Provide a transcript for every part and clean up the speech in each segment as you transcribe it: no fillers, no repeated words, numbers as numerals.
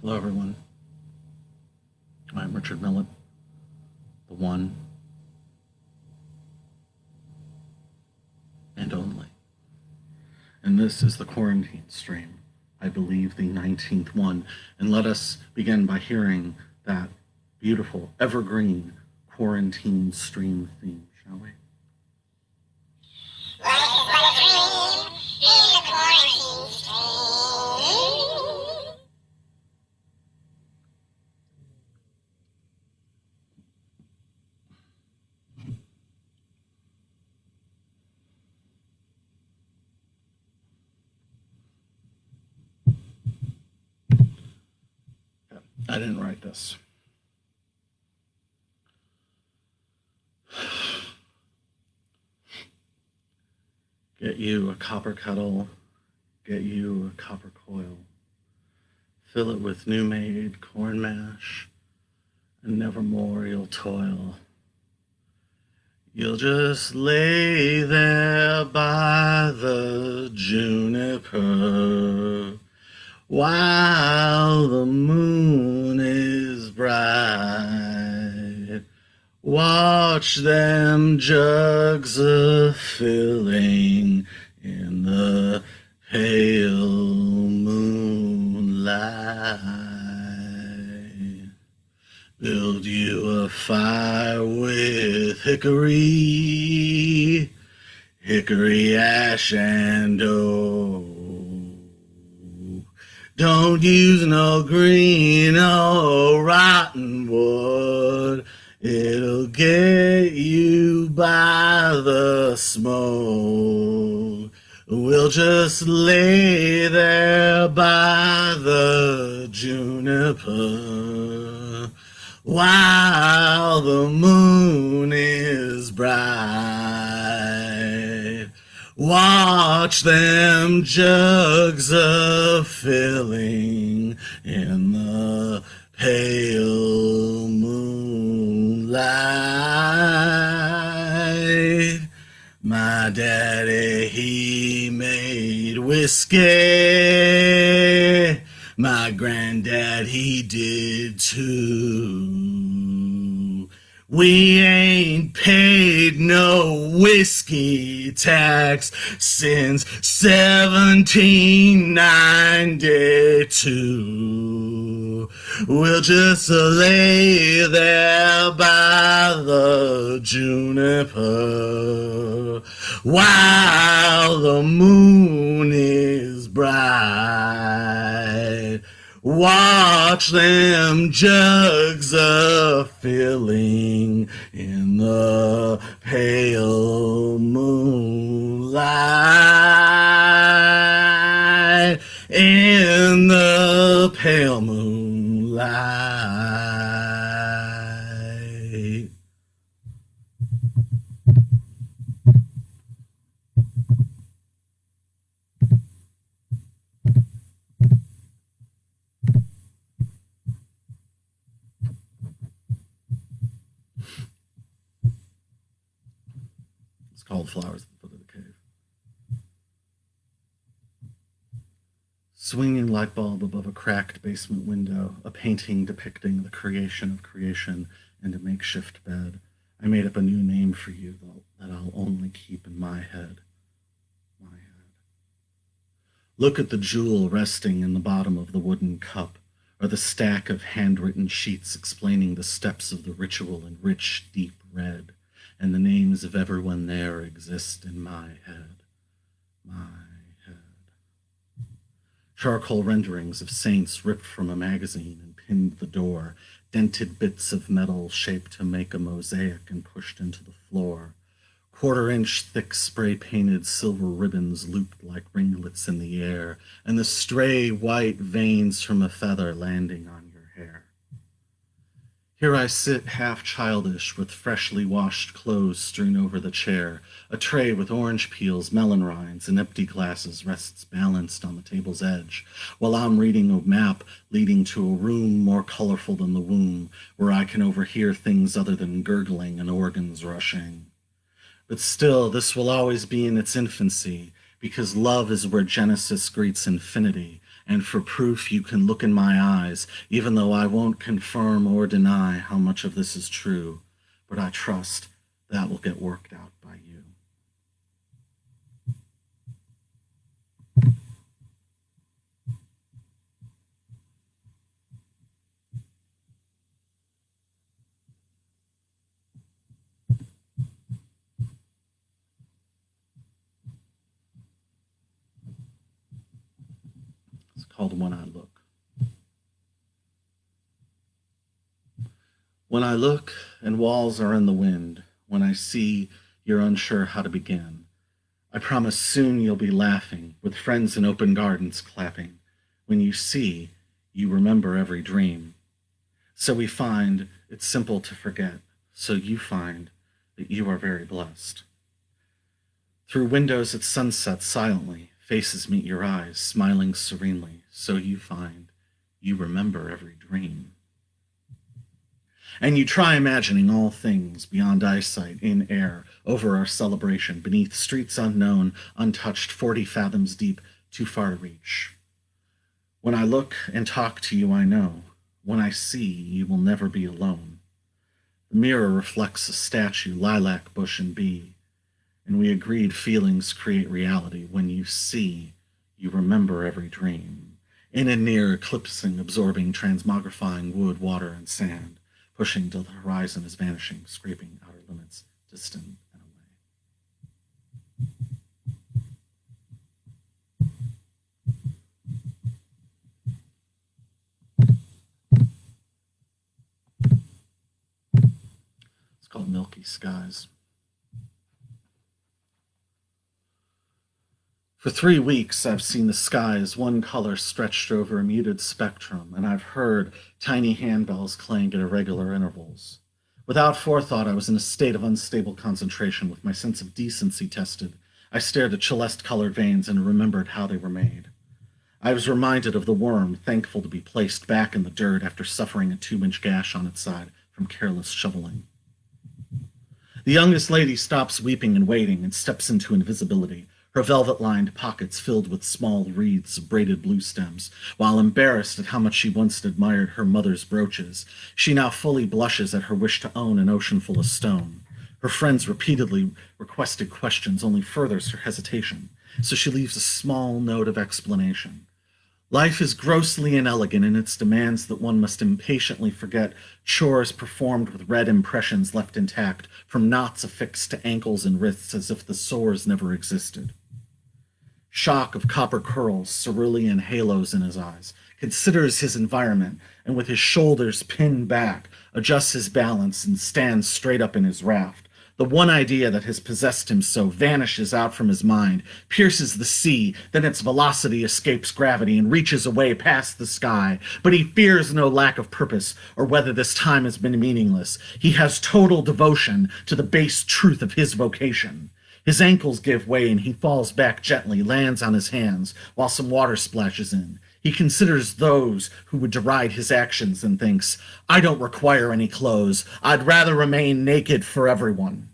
Hello, everyone. I'm Richard Millett, the one and only. And this is the quarantine stream, I believe the 19th one. And let us begin by hearing that beautiful, evergreen quarantine stream theme, shall we? Life is but a dream in the quarantine stream. I didn't write this. Get you a copper kettle, get you a copper coil. Fill it with new-made corn mash, and nevermore you'll toil. You'll just lay there by the juniper while the moon is bright. Watch them jugs a-filling in the pale moonlight. Build you a fire with hickory, ash, and oak. Don't use no green or rotten wood. It'll get you by the smoke. We'll just lay there by the juniper while the moon is bright. Watch them jugs a-filling in the pale moonlight. My daddy, he made whiskey. My granddad, he did too. We ain't paid no whiskey tax since 1792. We'll just lay there by the juniper while the moon is bright. Watch them jugs a-filling in the pale moonlight. In the pale moonlight. It's called Flowers at the Foot of the Cave. Swinging light bulb above a cracked basement window, a painting depicting the creation of creation and a makeshift bed. I made up a new name for you that I'll only keep in my head. My head. Look at the jewel resting in the bottom of the wooden cup, or the stack of handwritten sheets explaining the steps of the ritual in rich, deep red, and the names of everyone there exist in my head. My head. Charcoal renderings of saints ripped from a magazine and pinned the door, dented bits of metal shaped to make a mosaic and pushed into the floor. Quarter-inch thick spray-painted silver ribbons looped like ringlets in the air, and the stray white veins from a feather landing on your hair. Here I sit, half childish, with freshly washed clothes strewn over the chair. A tray with orange peels, melon rinds, and empty glasses rests balanced on the table's edge, while I'm reading a map leading to a room more colorful than the womb, where I can overhear things other than gurgling and organs rushing. But still, this will always be in its infancy, because love is where Genesis greets infinity, And for proof you can look in my eyes, even though I won't confirm or deny how much of this is true, but I trust that will get worked out by you. It's called When I Look. When I look and walls are in the wind, when I see you're unsure how to begin, I promise soon you'll be laughing, with friends in open gardens clapping. When you see, you remember every dream. So we find it's simple to forget, so you find that you are very blessed. Through windows at sunset silently, faces meet your eyes, smiling serenely, so you find you remember every dream. And you try imagining all things beyond eyesight, in air, over our celebration, beneath streets unknown, untouched, 40 fathoms deep, too far to reach. When I look and talk to you, I know. When I see, you will never be alone. The mirror reflects a statue, lilac, bush, and bee. And we agreed feelings create reality. When you see, you remember every dream. In and near, eclipsing, absorbing, transmogrifying wood, water, and sand. Pushing till the horizon is vanishing, scraping outer limits, distant and away. It's called Milky Skies. For 3 weeks, I've seen the sky as one color stretched over a muted spectrum, and I've heard tiny handbells clank at irregular intervals. Without forethought, I was in a state of unstable concentration, with my sense of decency tested. I stared at celeste-colored veins and remembered how they were made. I was reminded of the worm, thankful to be placed back in the dirt after suffering a 2-inch gash on its side from careless shoveling. The youngest lady stops weeping and waiting and steps into invisibility, her velvet-lined pockets filled with small wreaths of braided blue stems. While embarrassed at how much she once admired her mother's brooches, she now fully blushes at her wish to own an ocean full of stone. Her friends' repeatedly requested questions only furthers her hesitation, so she leaves a small note of explanation. Life is grossly inelegant in its demands that one must impatiently forget chores performed with red impressions left intact, from knots affixed to ankles and wrists as if the sores never existed. Shock of copper curls, cerulean halos in his eyes, considers his environment, and with his shoulders pinned back, adjusts his balance and stands straight up in his raft. The one idea that has possessed him so vanishes out from his mind, pierces the sea, then its velocity escapes gravity and reaches away past the sky. But he fears no lack of purpose, or whether this time has been meaningless. He has total devotion to the base truth of his vocation. His ankles give way and he falls back gently, lands on his hands, while some water splashes in. He considers those who would deride his actions and thinks, I don't require any clothes. I'd rather remain naked for everyone.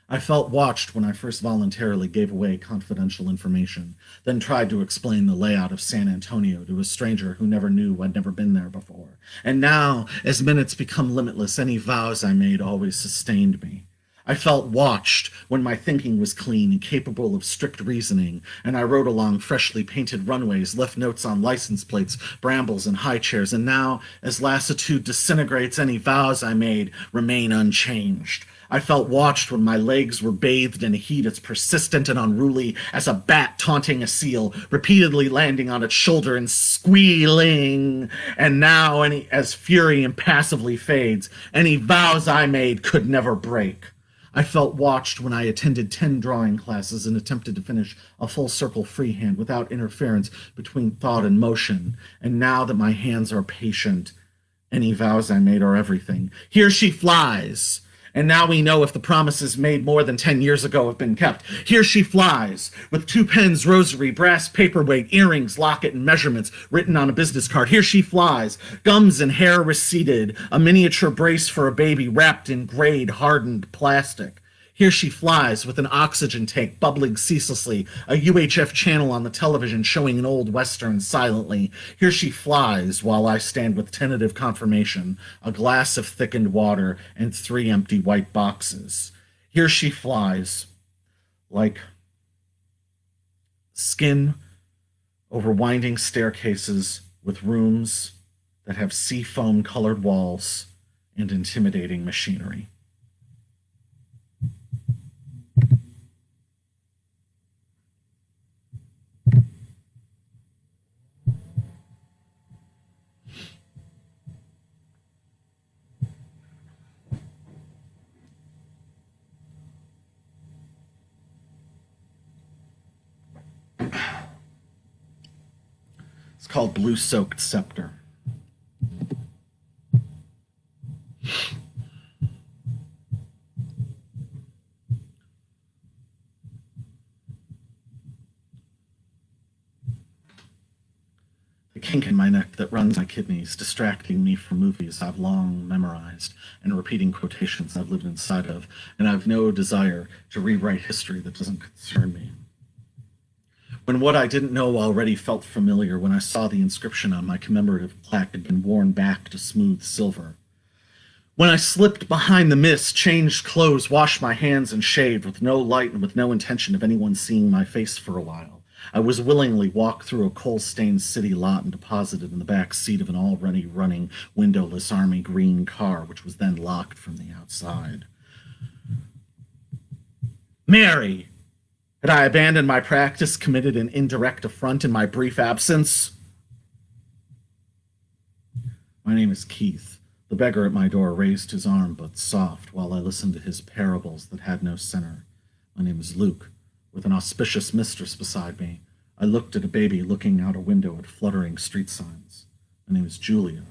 I felt watched when I first voluntarily gave away confidential information, then tried to explain the layout of San Antonio to a stranger who never knew I'd never been there before. And now, as minutes become limitless, any vows I made always sustained me. I felt watched when my thinking was clean and capable of strict reasoning, and I rode along freshly painted runways, left notes on license plates, brambles, and high chairs, and now, as lassitude disintegrates, any vows I made remain unchanged. I felt watched when my legs were bathed in a heat as persistent and unruly as a bat taunting a seal, repeatedly landing on its shoulder and squealing. And now, as fury impassively fades, any vows I made could never break. I felt watched when I attended 10 drawing classes and attempted to finish a full circle freehand without interference between thought and motion. And now that my hands are patient, any vows I made are everything. Here she flies. And now we know if the promises made more than 10 years ago have been kept. Here she flies, with 2 pens, rosary, brass paperweight, earrings, locket, and measurements written on a business card. Here she flies, gums and hair receded, a miniature brace for a baby wrapped in grayed, hardened plastic. Here she flies with an oxygen tank bubbling ceaselessly, a UHF channel on the television showing an old western silently. Here she flies while I stand with tentative confirmation, a glass of thickened water, and 3 empty white boxes. Here she flies, like skin over winding staircases with rooms that have seafoam colored walls and intimidating machinery. It's called Blue-Soaked Scepter. The kink in my neck that runs my kidneys, distracting me from movies I've long memorized and repeating quotations I've lived inside of, and I've no desire to rewrite history that doesn't concern me. When what I didn't know already felt familiar, when I saw the inscription on my commemorative plaque had been worn back to smooth silver. When I slipped behind the mist, changed clothes, washed my hands, and shaved with no light and with no intention of anyone seeing my face for a while, I was willingly walked through a coal-stained city lot and deposited in the back seat of an already running, windowless army green car, which was then locked from the outside. Mary! Had I abandoned my practice, committed an indirect affront in my brief absence? My name is Keith. The beggar at my door raised his arm, but soft, while I listened to his parables that had no center. My name is Luke. With an auspicious mistress beside me, I looked at a baby looking out a window at fluttering street signs. My name is Julia.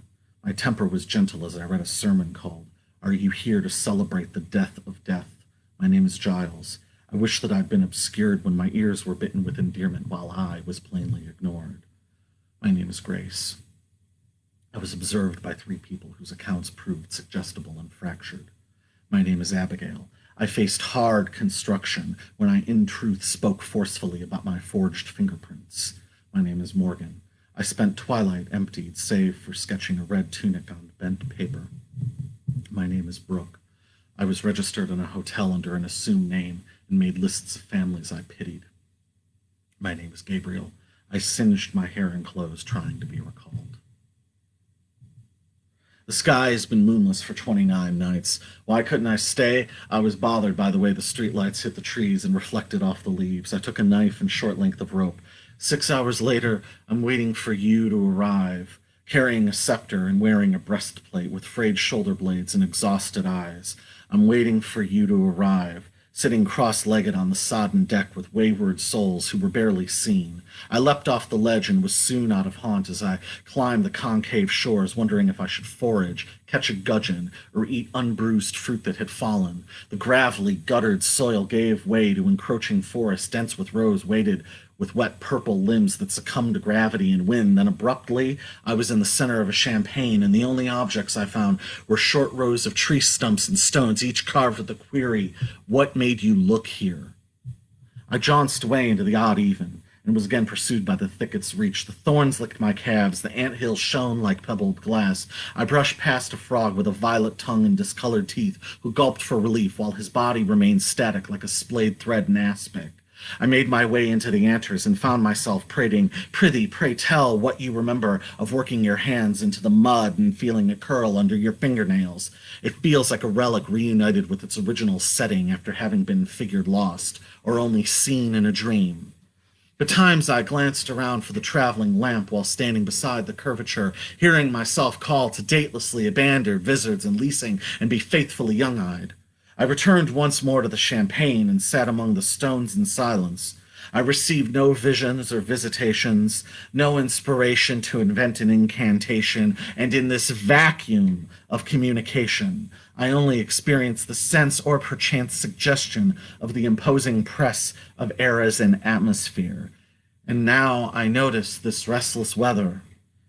My temper was gentle as I read a sermon called, Are You Here to Celebrate the Death of Death? My name is Giles. I wish that I'd been obscured when my ears were bitten with endearment while I was plainly ignored. My name is Grace. I was observed by 3 people whose accounts proved suggestible and fractured. My name is Abigail. I faced hard construction when I in truth spoke forcefully about my forged fingerprints. My name is Morgan. I spent twilight emptied save for sketching a red tunic on bent paper. My name is Brooke. I was registered in a hotel under an assumed name and made lists of families I pitied. My name is Gabriel. I singed my hair and clothes trying to be recalled. The sky has been moonless for 29 nights. Why couldn't I stay? I was bothered by the way the streetlights hit the trees and reflected off the leaves. I took a knife and short length of rope. 6 hours later, I'm waiting for you to arrive, carrying a scepter and wearing a breastplate with frayed shoulder blades and exhausted eyes. I'm waiting for you to arrive, sitting cross-legged on the sodden deck with wayward souls who were barely seen. I leapt off the ledge and was soon out of haunt as I climbed the concave shores, wondering if I should forage, catch a gudgeon, or eat unbruised fruit that had fallen. The gravelly, guttered soil gave way to encroaching forest, dense with rose, weighted with wet purple limbs that succumbed to gravity and wind. Then abruptly, I was in the center of a champaign, and the only objects I found were short rows of tree stumps and stones, each carved with the query, "What made you look here?" I jaunced away into the odd even, and was again pursued by the thicket's reach. The thorns licked my calves, the anthill shone like pebbled glass. I brushed past a frog with a violet tongue and discolored teeth, who gulped for relief, while his body remained static like a splayed thread in aspic. I made my way into the antres and found myself prating, "Prithee, pray tell what you remember of working your hands into the mud and feeling it curl under your fingernails. It feels like a relic reunited with its original setting after having been figured lost, or only seen in a dream." At times I glanced around for the traveling lamp while standing beside the curvature, hearing myself call to datelessly abandon visitors and leasing and be faithfully young-eyed. I returned once more to the champaign and sat among the stones in silence. I received no visions or visitations, no inspiration to invent an incantation, and in this vacuum of communication, I only experienced the sense or perchance suggestion of the imposing press of eras and atmosphere. And now I notice this restless weather,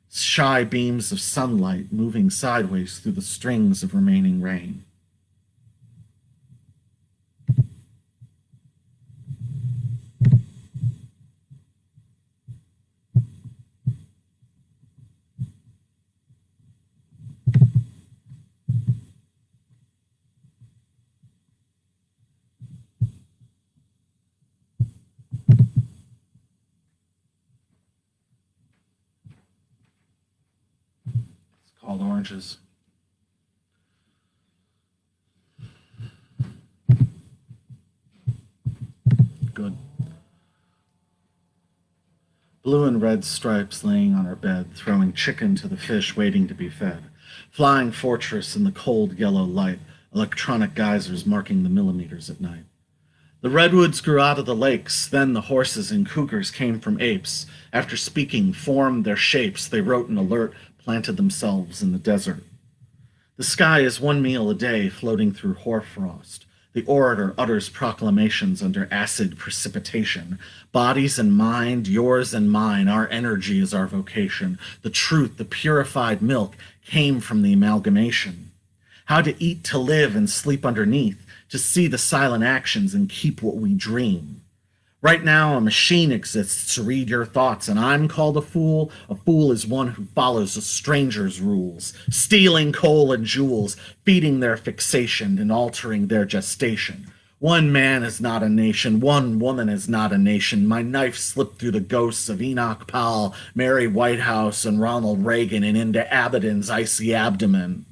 shy beams of sunlight moving sideways through the strings of remaining rain. All oranges. Good. Blue and red stripes laying on her bed, throwing chicken to the fish waiting to be fed. Flying fortress in the cold yellow light, electronic geysers marking the millimeters at night. The redwoods grew out of the lakes, then the horses and cougars came from apes. After speaking, formed their shapes, they wrote an alert, planted themselves in the desert. The sky is one meal a day floating through hoarfrost. The orator utters proclamations under acid precipitation. Bodies and mind, yours and mine, our energy is our vocation. The truth, the purified milk, came from the amalgamation. How to eat, to live, and sleep underneath, to see the silent actions and keep what we dream. Right now, a machine exists to read your thoughts, and I'm called a fool. A fool is one who follows a stranger's rules, stealing coal and jewels, feeding their fixation and altering their gestation. One man is not a nation, one woman is not a nation. My knife slipped through the ghosts of Enoch Powell, Mary Whitehouse, and Ronald Reagan and into Abaddon's icy abdomen.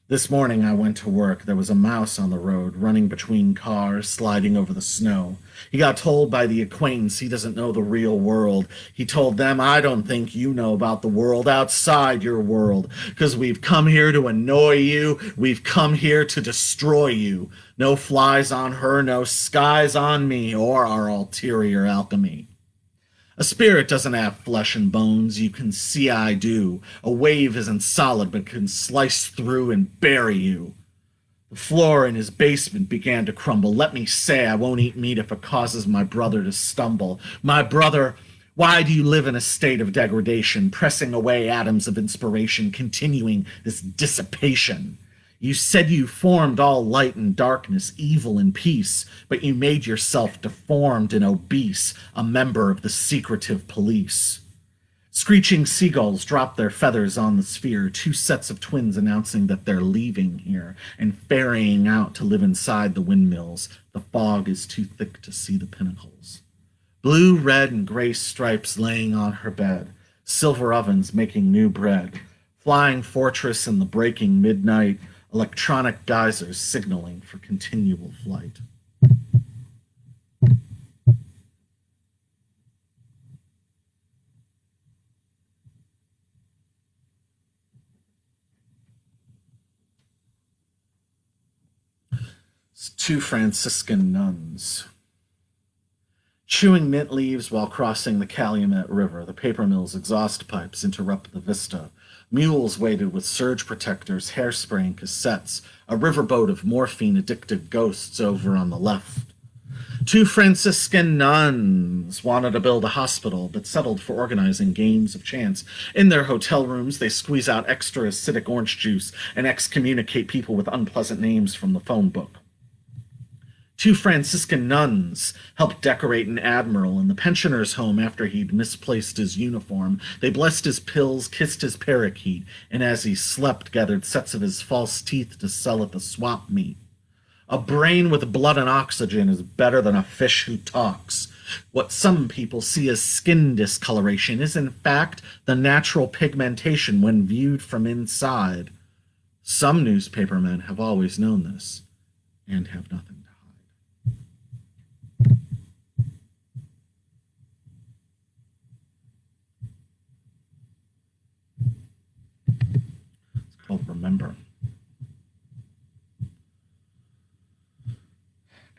This morning I went to work. There was a mouse on the road, running between cars, sliding over the snow. He got told by the acquaintance he doesn't know the real world. He told them, I don't think you know about the world outside your world, because we've come here to annoy you. We've come here to destroy you. No flies on her, no skies on me, or our ulterior alchemy. A spirit doesn't have flesh and bones, you can see I do. A wave isn't solid, but can slice through and bury you. The floor in his basement began to crumble. Let me say I won't eat meat if it causes my brother to stumble. My brother, why do you live in a state of degradation, pressing away atoms of inspiration, continuing this dissipation? You said you formed all light and darkness, evil and peace, but you made yourself deformed and obese, a member of the secretive police. Screeching seagulls drop their feathers on the sphere, two sets of twins announcing that they're leaving here and ferrying out to live inside the windmills. The fog is too thick to see the pinnacles. Blue, red, and gray stripes laying on her bed, silver ovens making new bread, flying fortress in the breaking midnight, electronic geysers signaling for continual flight. Two Franciscan nuns. Chewing mint leaves while crossing the Calumet River, the paper mill's exhaust pipes interrupt the vista. Mules waited with surge protectors, hairspray, and cassettes, a riverboat of morphine-addicted ghosts over on the left. Two Franciscan nuns wanted to build a hospital, but settled for organizing games of chance. In their hotel rooms, they squeeze out extra acidic orange juice and excommunicate people with unpleasant names from the phone book. Two Franciscan nuns helped decorate an admiral in the pensioner's home after he'd misplaced his uniform. They blessed his pills, kissed his parakeet, and as he slept, gathered sets of his false teeth to sell at the swap meet. A brain with blood and oxygen is better than a fish who talks. What some people see as skin discoloration is, in fact, the natural pigmentation when viewed from inside. Some newspapermen have always known this, and have nothing to hide. It's called Remember.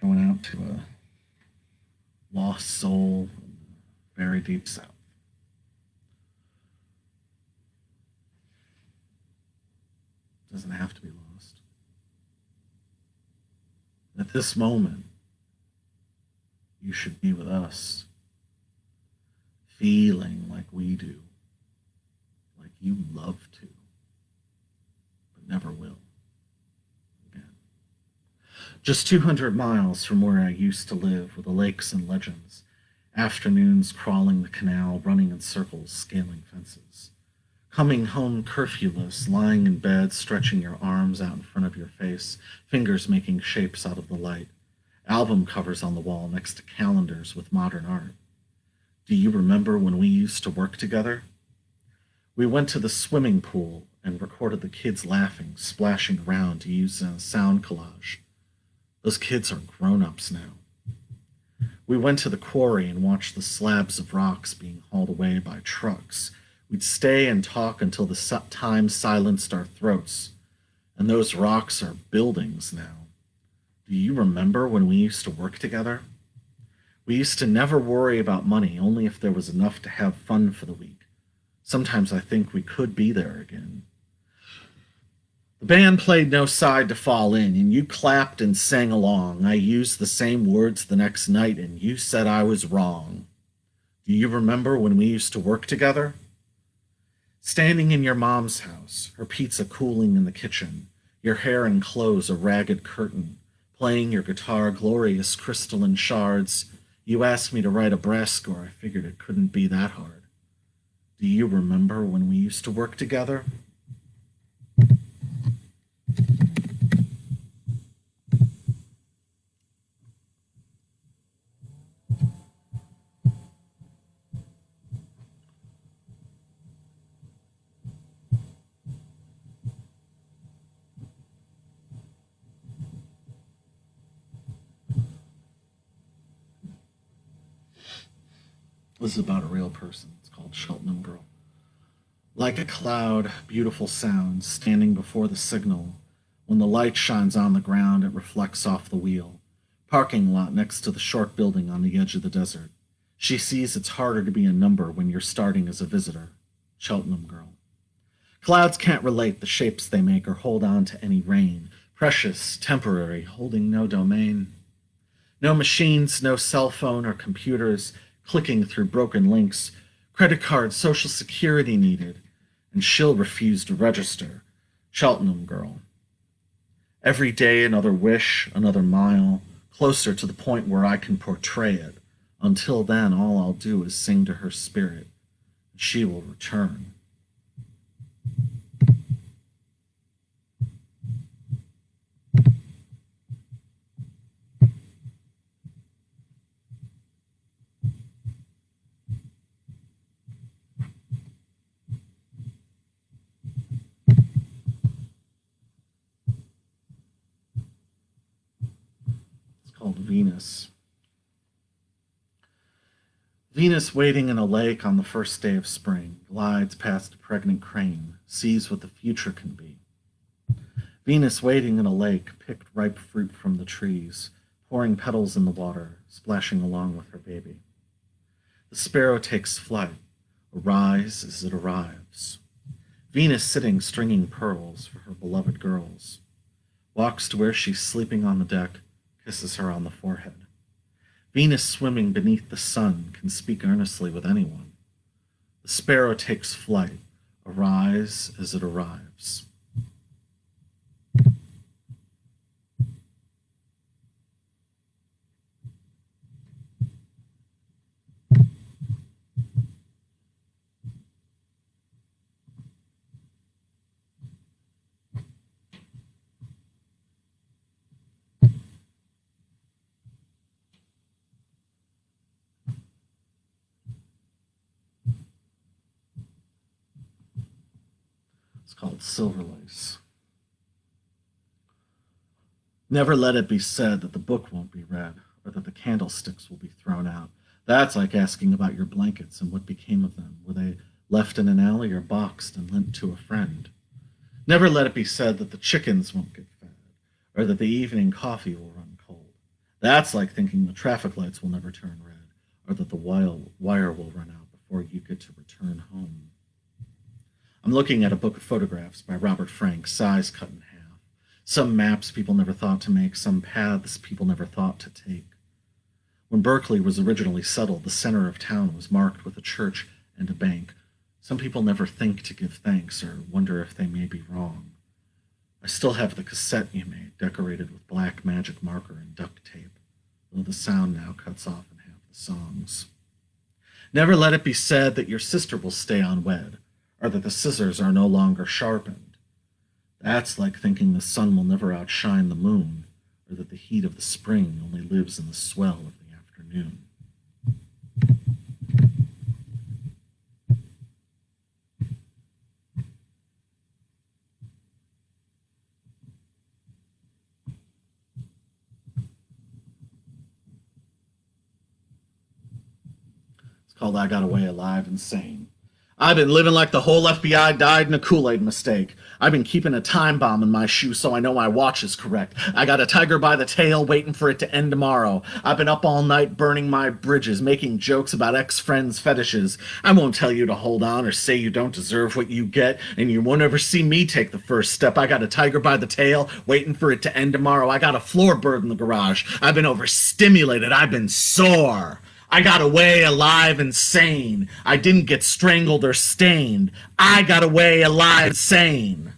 Going out to a lost soul in the very deep south. Doesn't have to be lost. At this moment, you should be with us, feeling like we do, like you love to, but never will. Just 200 miles from where I used to live, with the lakes and legends, afternoons crawling the canal, running in circles, scaling fences. Coming home curfewless, lying in bed, stretching your arms out in front of your face, fingers making shapes out of the light. Album covers on the wall next to calendars with modern art. Do you remember when we used to work together? We went to the swimming pool and recorded the kids laughing, splashing around to use in a sound collage. Those kids are grown-ups now. We went to the quarry and watched the slabs of rocks being hauled away by trucks. We'd stay and talk until the time silenced our throats. And those rocks are buildings now. Do you remember when we used to work together? We used to never worry about money, only if there was enough to have fun for the week. Sometimes I think we could be there again. The band played No Side to Fall In, and you clapped and sang along. I used the same words the next night, and you said I was wrong. Do you remember when we used to work together? Standing in your mom's house, her pizza cooling in the kitchen, your hair and clothes a ragged curtain, playing your guitar glorious crystalline shards, you asked me to write a brass score. I figured it couldn't be that hard. Do you remember when we used to work together? This is about a real person. It's called Cheltenham Girl. Like a cloud, beautiful sound, standing before the signal. When the light shines on the ground, it reflects off the wheel. Parking lot next to the short building on the edge of the desert. She sees it's harder to be a number when you're starting as a visitor. Cheltenham Girl. Clouds can't relate the shapes they make or hold on to any rain. Precious, temporary, holding no domain. No machines, no cell phone or computers, clicking through broken links, credit card, social security needed, and she'll refuse to register. Cheltenham Girl. Every day another wish, another mile, closer to the point where I can portray it. Until then, all I'll do is sing to her spirit, and she will return. Called Venus. Venus waiting in a lake on the first day of spring, glides past a pregnant crane, sees what the future can be. Venus waiting in a lake, picked ripe fruit from the trees, pouring petals in the water, splashing along with her baby. The sparrow takes flight, arrives as it arrives. Venus sitting stringing pearls for her beloved girls, walks to where she's sleeping on the deck, kisses her on the forehead. Venus swimming beneath the sun can speak earnestly with anyone. The sparrow takes flight, arrives as it arrives. It's called Silver Lace. Never let it be said that the book won't be read, or that the candlesticks will be thrown out. That's like asking about your blankets and what became of them. Were they left in an alley or boxed and lent to a friend? Never let it be said that the chickens won't get fed, or that the evening coffee will run cold. That's like thinking the traffic lights will never turn red, or that the wire will run out before you get to return home. I'm looking at a book of photographs by Robert Frank, size cut in half. Some maps people never thought to make, some paths people never thought to take. When Berkeley was originally settled, the center of town was marked with a church and a bank. Some people never think to give thanks or wonder if they may be wrong. I still have the cassette you made, decorated with black magic marker and duct tape, though the sound now cuts off in half the songs. Never let it be said that your sister will stay unwed, or that the scissors are no longer sharpened. That's like thinking the sun will never outshine the moon, or that the heat of the spring only lives in the swell of the afternoon. It's called I Got Away Alive and Sane. I've been living like the whole FBI died in a Kool-Aid mistake. I've been keeping a time bomb in my shoe so I know my watch is correct. I got a tiger by the tail waiting for it to end tomorrow. I've been up all night burning my bridges, making jokes about ex-friends' fetishes. I won't tell you to hold on or say you don't deserve what you get, and you won't ever see me take the first step. I got a tiger by the tail waiting for it to end tomorrow. I got a floorbird in the garage. I've been overstimulated. I've been sore. I got away alive and sane. I didn't get strangled or stained. I got away alive and sane.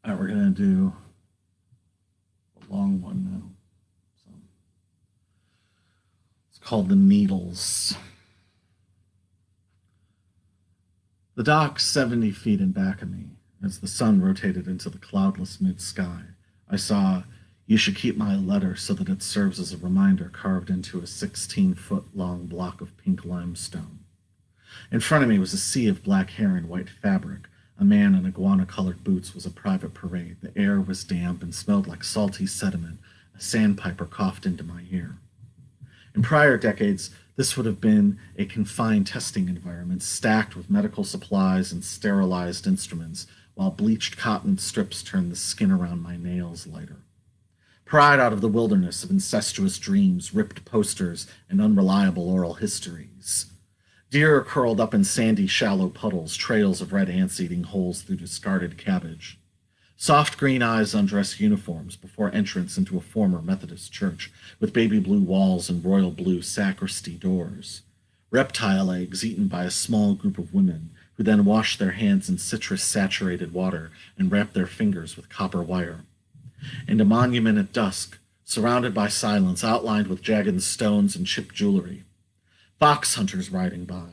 All right, we're going to do a long one now. So, it's called The Needles. The dock 70 feet in back of me, as the sun rotated into the cloudless mid-sky, I saw, "You should keep my letter so that it serves as a reminder," carved into a 16-foot-long block of pink limestone. In front of me was a sea of black hair and white fabric. A man in iguana-colored boots was a private parade. The air was damp and smelled like salty sediment. A sandpiper coughed into my ear. In prior decades, this would have been a confined testing environment, stacked with medical supplies and sterilized instruments, while bleached cotton strips turned the skin around my nails lighter. Pried out of the wilderness of incestuous dreams, ripped posters, and unreliable oral histories. Deer curled up in sandy, shallow puddles, trails of red ants eating holes through discarded cabbage. Soft green eyes on dress uniforms before entrance into a former Methodist church with baby blue walls and royal blue sacristy doors. Reptile eggs eaten by a small group of women who then washed their hands in citrus-saturated water and wrapped their fingers with copper wire. And a monument at dusk, surrounded by silence, outlined with jagged stones and chipped jewelry. Fox hunters riding by,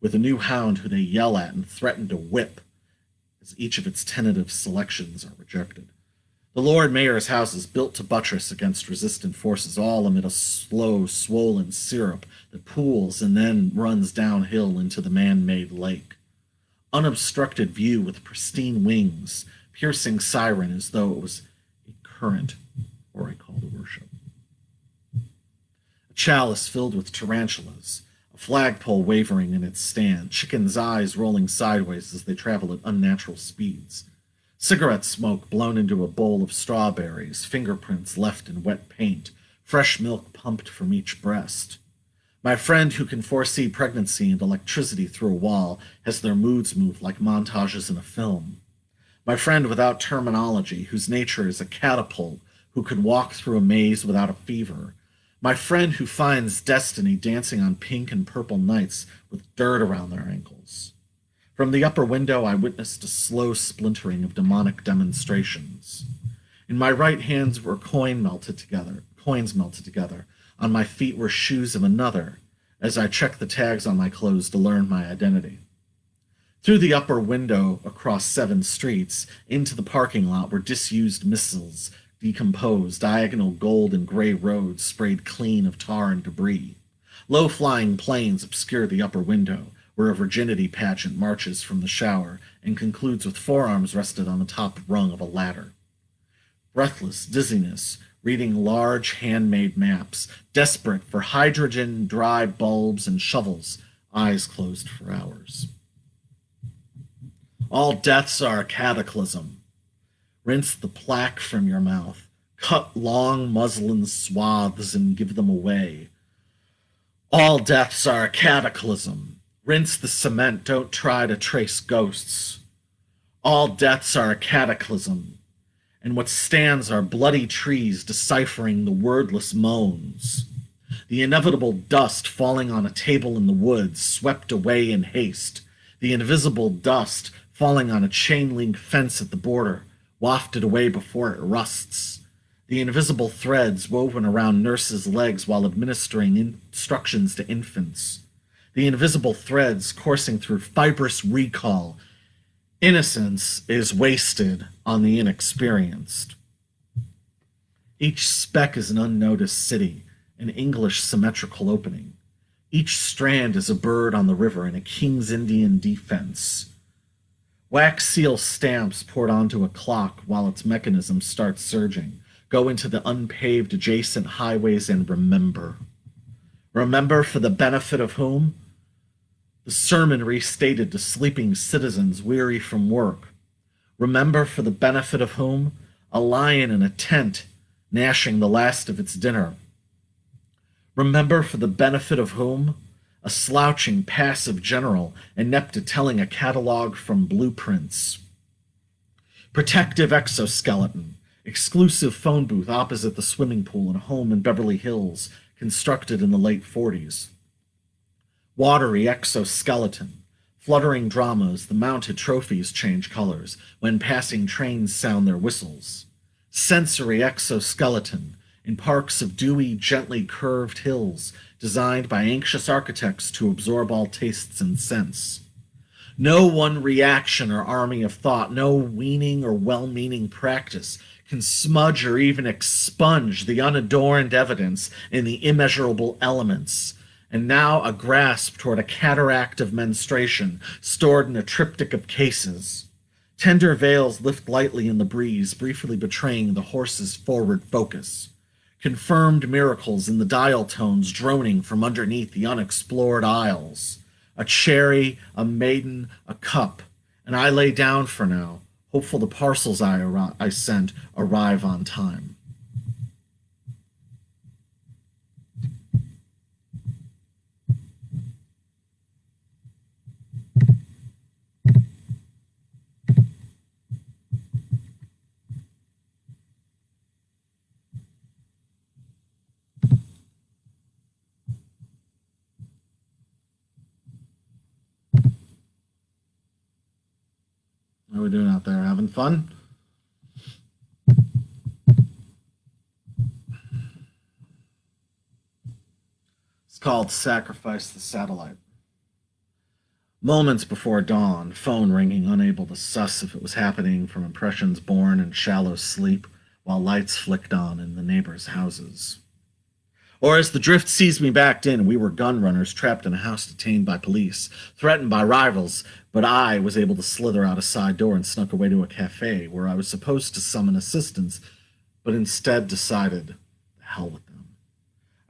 with a new hound who they yell at and threaten to whip, as each of its tentative selections are rejected. The Lord Mayor's house is built to buttress against resistant forces, all amid a slow, swollen syrup that pools and then runs downhill into the man-made lake. Unobstructed view with pristine wings, piercing siren as though it was a current or a call to worship. A chalice filled with tarantulas, a flagpole wavering in its stand, chickens' eyes rolling sideways as they travel at unnatural speeds. Cigarette smoke blown into a bowl of strawberries, fingerprints left in wet paint, fresh milk pumped from each breast. My friend who can foresee pregnancy and electricity through a wall has their moods move like montages in a film. My friend without terminology, whose nature is a catapult, who could walk through a maze without a fever. My friend who finds destiny dancing on pink and purple nights with dirt around their ankles. From the upper window, I witnessed a slow splintering of demonic demonstrations. In my right hands were coins melted together. On my feet were shoes of another, as I checked the tags on my clothes to learn my identity. Through the upper window, across 7 streets, into the parking lot were disused missiles, decomposed, diagonal gold and gray roads sprayed clean of tar and debris. Low-flying planes obscure the upper window, where a virginity pageant marches from the shower and concludes with forearms rested on the top rung of a ladder. Breathless dizziness, reading large handmade maps, desperate for hydrogen, dry bulbs, and shovels, eyes closed for hours. All deaths are a cataclysm. Rinse the plaque from your mouth. Cut long muslin swaths and give them away. All deaths are a cataclysm. Rinse the cement, don't try to trace ghosts. All deaths are a cataclysm. And what stands are bloody trees deciphering the wordless moans. The inevitable dust falling on a table in the woods, swept away in haste. The invisible dust falling on a chain-link fence at the border, wafted away before it rusts. the invisible threads woven around nurses' legs while administering instructions to infants, the invisible threads coursing through fibrous recall. Innocence is wasted on the inexperienced. Each speck is an unnoticed city, an English symmetrical opening. Each strand is a bird on the river in a King's Indian defense. Wax seal stamps poured onto a clock while its mechanism starts surging. Go into the unpaved adjacent highways and remember. Remember for the benefit of whom? The sermon restated to sleeping citizens weary from work. Remember for the benefit of whom? A lion in a tent, gnashing the last of its dinner. Remember for the benefit of whom? A slouching, passive general, inept at telling a catalog from blueprints. Protective exoskeleton, exclusive phone booth opposite the swimming pool in a home in Beverly Hills, constructed in the late 40s. Watery exoskeleton, fluttering dramas, the mounted trophies change colors when passing trains sound their whistles. Sensory exoskeleton, in parks of dewy, gently curved hills, designed by anxious architects to absorb all tastes and scents. No one reaction or army of thought, no weaning or well-meaning practice can smudge or even expunge the unadorned evidence in the immeasurable elements. And now a grasp toward a cataract of menstruation stored in a triptych of cases. Tender veils lift lightly in the breeze, briefly betraying the horse's forward focus. Confirmed miracles in the dial tones droning from underneath the unexplored aisles. A cherry, a maiden, a cup, and I lay down for now, hopeful the parcels I sent arrive on time. How are we doing out there? Having fun? It's called Sacrifice the Satellite. Moments before dawn, phone ringing, unable to suss if it was happening from impressions born in shallow sleep while lights flicked on in the neighbors' houses. Or as the drift seized me backed in, we were gun runners trapped in a house detained by police, threatened by rivals, but I was able to slither out a side door and snuck away to a cafe where I was supposed to summon assistance, but instead decided, the hell with them.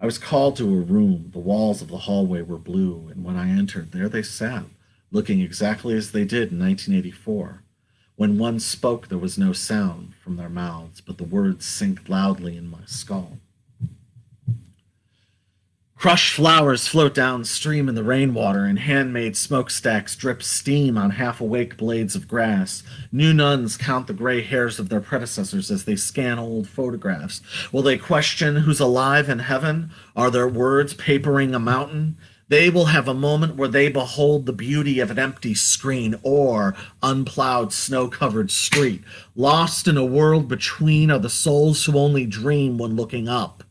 I was called to a room. The walls of the hallway were blue, and when I entered, there they sat, looking exactly as they did in 1984. When one spoke, there was no sound from their mouths, but the words synced loudly in my skull. Crushed flowers float downstream in the rainwater, and handmade smokestacks drip steam on half-awake blades of grass. New nuns count the gray hairs of their predecessors as they scan old photographs. Will they question who's alive in heaven? Are their words papering a mountain? They will have a moment where they behold the beauty of an empty screen or unplowed, snow-covered street. Lost in a world between are the souls who only dream when looking up.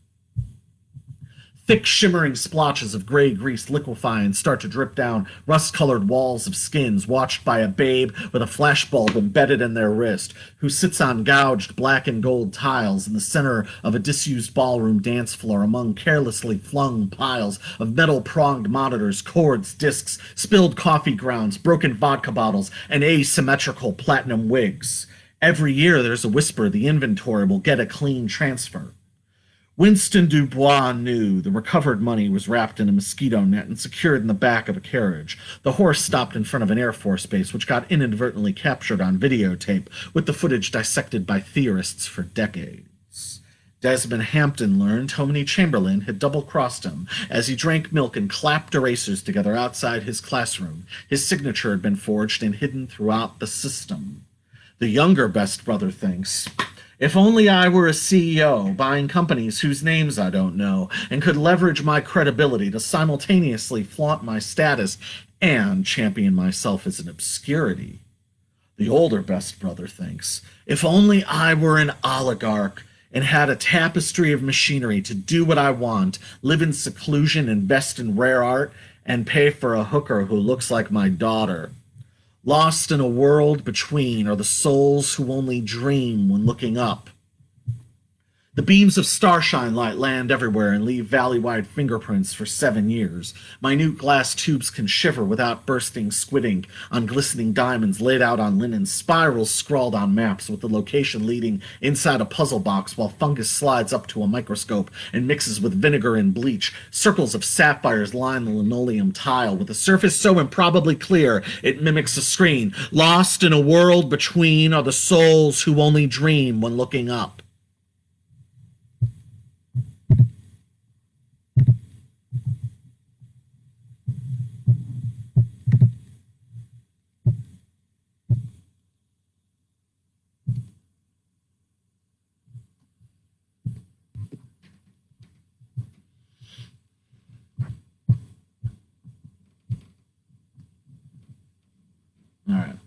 Thick, shimmering splotches of gray grease liquefy and start to drip down rust-colored walls of skins, watched by a babe with a flashbulb embedded in their wrist, who sits on gouged black and gold tiles in the center of a disused ballroom dance floor among carelessly flung piles of metal-pronged monitors, cords, discs, spilled coffee grounds, broken vodka bottles, and asymmetrical platinum wigs. Every year there's a whisper the inventory will get a clean transfer. Winston Dubois knew the recovered money was wrapped in a mosquito net and secured in the back of a carriage. The horse stopped in front of an Air Force base, which got inadvertently captured on videotape, with the footage dissected by theorists for decades. Desmond Hampton learned Tony Chamberlain had double-crossed him as he drank milk and clapped erasers together outside his classroom. His signature had been forged and hidden throughout the system. The younger best brother thinks, if only I were a CEO, buying companies whose names I don't know, and could leverage my credibility to simultaneously flaunt my status and champion myself as an obscurity. The older best brother thinks, if only I were an oligarch, and had a tapestry of machinery to do what I want, live in seclusion, invest in rare art, and pay for a hooker who looks like my daughter. Lost in a world between are the souls who only dream when looking up. The beams of starshine light land everywhere and leave valley-wide fingerprints for 7 years. Minute glass tubes can shiver without bursting squid ink on glistening diamonds laid out on linen, spirals scrawled on maps with the location leading inside a puzzle box while fungus slides up to a microscope and mixes with vinegar and bleach. Circles of sapphires line the linoleum tile with a surface so improbably clear it mimics a screen. Lost in a world between are the souls who only dream when looking up. All right.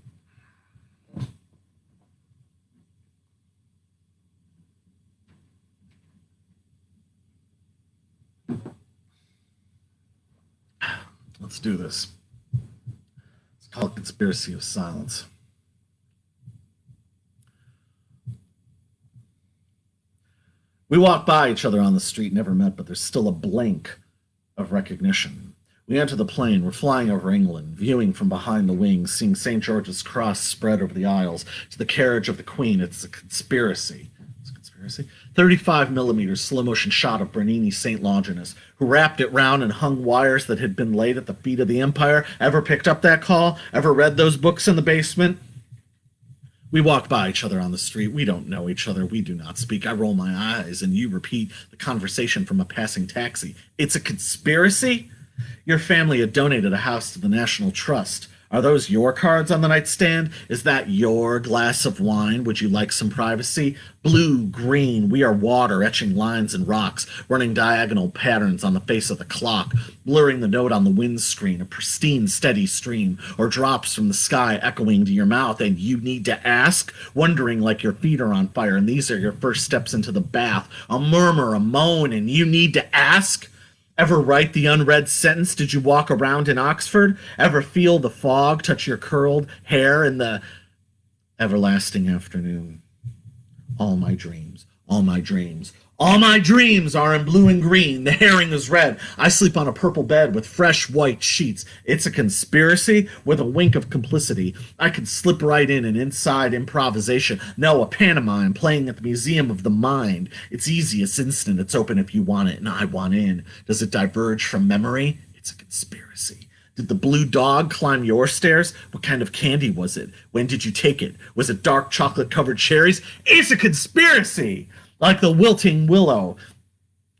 Let's do this. It's called Conspiracy of Silence. We walk by each other on the street, never met, but there's still a blank of recognition. We enter the plane. We're flying over England, viewing from behind the wings, seeing St. George's Cross spread over the aisles to the carriage of the Queen. It's a conspiracy. It's a conspiracy. 35 millimeters slow motion shot of Bernini St. Longinus, who wrapped it round and hung wires that had been laid at the feet of the Empire. Ever picked up that call? Ever read those books in the basement? We walk by each other on the street. We don't know each other. We do not speak. I roll my eyes, and you repeat the conversation from a passing taxi. It's a conspiracy? Your family had donated a house to the National Trust. Are those your cards on the nightstand? Is that your glass of wine? Would you like some privacy? Blue, green, we are water, etching lines and rocks, running diagonal patterns on the face of the clock, blurring the note on the windscreen, a pristine, steady stream, or drops from the sky echoing to your mouth, and you need to ask, wondering like your feet are on fire, and these are your first steps into the bath, a murmur, a moan, and you need to ask? Ever write the unread sentence? Did you walk around in Oxford? Ever feel the fog touch your curled hair in the everlasting afternoon? All my dreams, all my dreams, all my dreams are in blue and green. The herring is red. I sleep on a purple bed with fresh white sheets. It's a conspiracy with a wink of complicity. I could slip right in an inside improvisation. No, a pantomime playing at the Museum of the Mind. It's easy, it's instant, it's open if you want it, and I want in. Does it diverge from memory? It's a conspiracy. Did the blue dog climb your stairs? What kind of candy was it? When did you take it? Was it dark chocolate-covered cherries? It's a conspiracy! Like the wilting willow.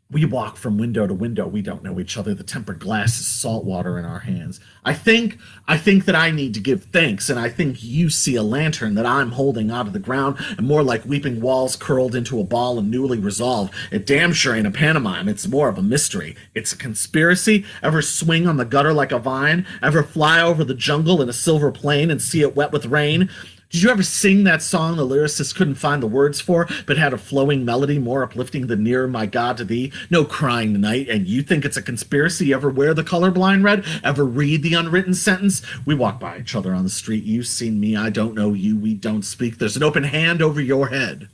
We walk from window to window. We don't know each other. The tempered glass is salt water in our hands. I think that I need to give thanks, and I think you see a lantern that I'm holding out of the ground, and more like weeping walls curled into a ball and newly resolved. It damn sure ain't a pantomime. It's more of a mystery. It's a conspiracy. Ever swing on the gutter like a vine? Ever fly over the jungle in a silver plane and see it wet with rain? Did you ever sing that song the lyricist couldn't find the words for, but had a flowing melody more uplifting than Nearer My God to Thee? No crying tonight, and you think it's a conspiracy? Ever wear the colorblind red? Ever read the unwritten sentence? We walk by each other on the street. You've seen me, I don't know you, we don't speak. There's an open hand over your head.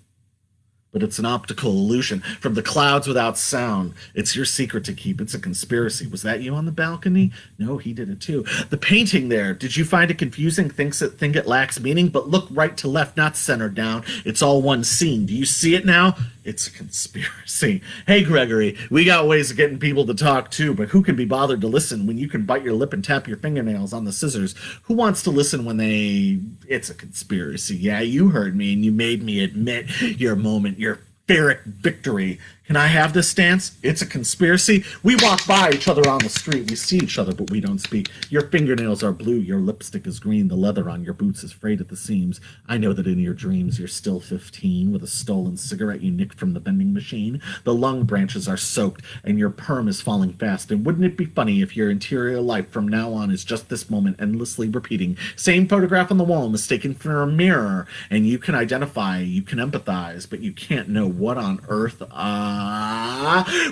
But it's an optical illusion from the clouds without sound. It's your secret to keep. It's a conspiracy. Was that you on the balcony? No, he did it too. The painting there, did you find it confusing? Think it lacks meaning? But look right to left, not centered down. It's all one scene. Do you see it now? It's a conspiracy. Hey, Gregory, we got ways of getting people to talk too, but who can be bothered to listen when you can bite your lip and tap your fingernails on the scissors? Who wants to listen when they... It's a conspiracy. Yeah, you heard me, and you made me admit your moment, your Pyrrhic victory. Can I have this dance? It's a conspiracy. We walk by each other on the street. We see each other, but we don't speak. Your fingernails are blue. Your lipstick is green. The leather on your boots is frayed at the seams. I know that in your dreams you're still 15 with a stolen cigarette you nicked from the vending machine. The lung branches are soaked and your perm is falling fast. And wouldn't it be funny if your interior life from now on is just this moment endlessly repeating? Same photograph on the wall mistaken for a mirror. And you can identify, you can empathize, but you can't know what on earth.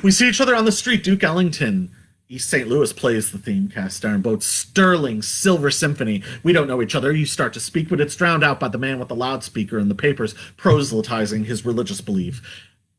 We see each other on the street. Duke Ellington, East St. Louis plays the theme, cast iron boat, sterling silver symphony. We don't know each other. You start to speak, but it's drowned out by the man with the loudspeaker in the papers proselytizing his religious belief.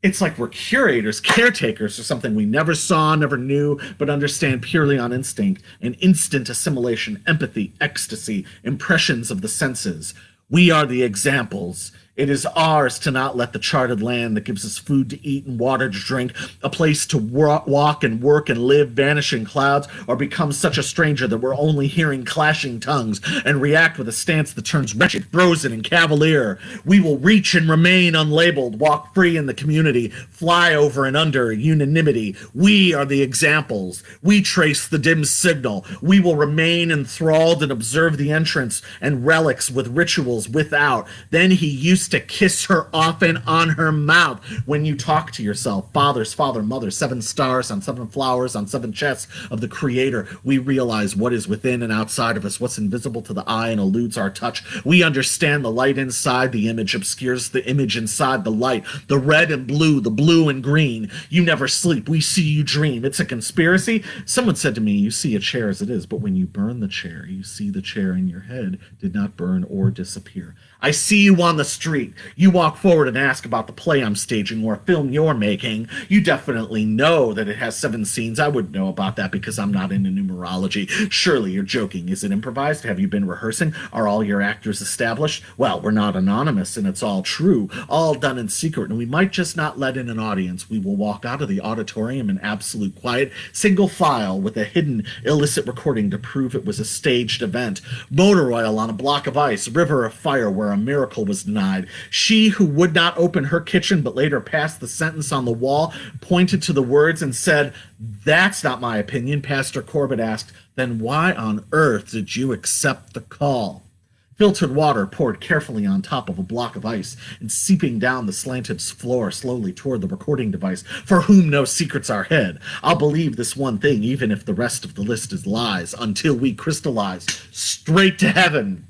It's like we're curators, caretakers, or something we never saw, never knew, but understand purely on instinct, an instant assimilation, empathy, ecstasy, impressions of the senses. We are the examples. It is ours to not let the charted land that gives us food to eat and water to drink, a place to walk and work and live, vanish in clouds, or become such a stranger that we're only hearing clashing tongues and react with a stance that turns wretched, frozen, and cavalier. We will reach and remain unlabeled, walk free in the community, fly over and under unanimity. We are the examples. We trace the dim signal. We will remain enthralled and observe the entrance and relics with rituals without. Then he used to kiss her often on her mouth. When you talk to yourself, father's father, mother, 7 stars on 7 flowers on 7 chests of the Creator, we realize what is within and outside of us, what's invisible to the eye and eludes our touch. We understand the light inside the image obscures the image inside the light, the red and blue, the blue and green. You never sleep. We see you dream. It's a conspiracy. Someone said to me, you see a chair as it is, but when you burn the chair, you see the chair in your head did not burn or disappear. I see you on the street. You walk forward and ask about the play I'm staging or a film you're making. You definitely know that it has 7 scenes. I wouldn't know about that because I'm not into numerology. Surely you're joking. Is it improvised? Have you been rehearsing? Are all your actors established? Well, we're not anonymous and it's all true, all done in secret, and we might just not let in an audience. We will walk out of the auditorium in absolute quiet, single file with a hidden illicit recording to prove it was a staged event. Motor oil on a block of ice, river of fire where a miracle was denied. She who would not open her kitchen but later passed the sentence on the wall pointed to the words and said, "That's not my opinion." Pastor Corbett asked, "Then why on earth did you accept the call?" Filtered water poured carefully on top of a block of ice and seeping down the slanted floor slowly toward the recording device, for whom no secrets are hid. I'll believe this one thing even if the rest of the list is lies, until we crystallize straight to heaven.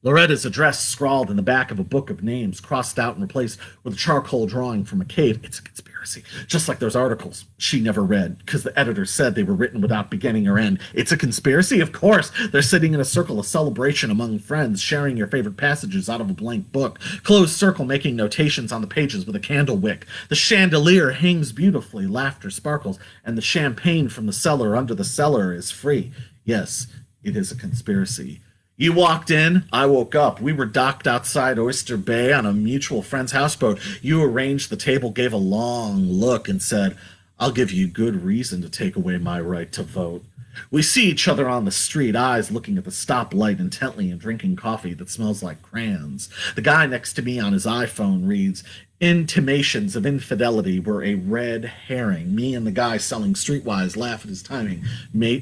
Loretta's address scrawled in the back of a book of names, crossed out and replaced with a charcoal drawing from a cave. It's a conspiracy. Just like those articles she never read, because the editor said they were written without beginning or end. It's a conspiracy? Of course. They're sitting in a circle of celebration among friends, sharing your favorite passages out of a blank book. Closed circle making notations on the pages with a candle wick. The chandelier hangs beautifully, laughter sparkles, and the champagne from the cellar under the cellar is free. Yes, it is a conspiracy. You walked in, I woke up. We were docked outside Oyster Bay on a mutual friend's houseboat. You arranged the table, gave a long look, and said, "I'll give you good reason to take away my right to vote." We see each other on the street, eyes looking at the stoplight intently and drinking coffee that smells like crayons. The guy next to me on his iPhone reads, "Intimations of infidelity were a red herring." Me and the guy selling Streetwise laugh at his timing.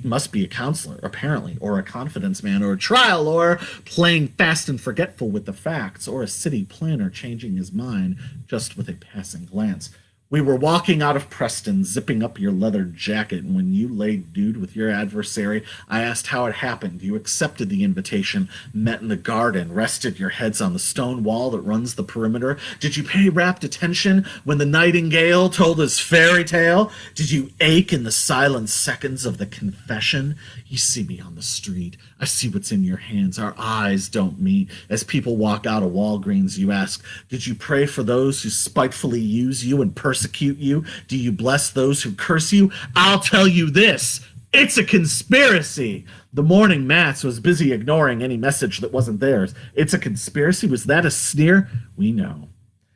Must be a counselor, apparently, or a confidence man, or a trial lawyer playing fast and forgetful with the facts, or a city planner changing his mind just with a passing glance. We were walking out of Preston, zipping up your leather jacket, and when you laid dude with your adversary, I asked how it happened. You accepted the invitation, met in the garden, rested your heads on the stone wall that runs the perimeter. Did you pay rapt attention when the nightingale told his fairy tale? Did you ache in the silent seconds of the confession? You see me on the street. I see what's in your hands. Our eyes don't meet. As people walk out of Walgreens, you ask, did you pray for those who spitefully use you and persecute you? Do you bless those who curse you? I'll tell you this. It's a conspiracy. The morning mass was busy ignoring any message that wasn't theirs. It's a conspiracy? Was that a sneer? We know.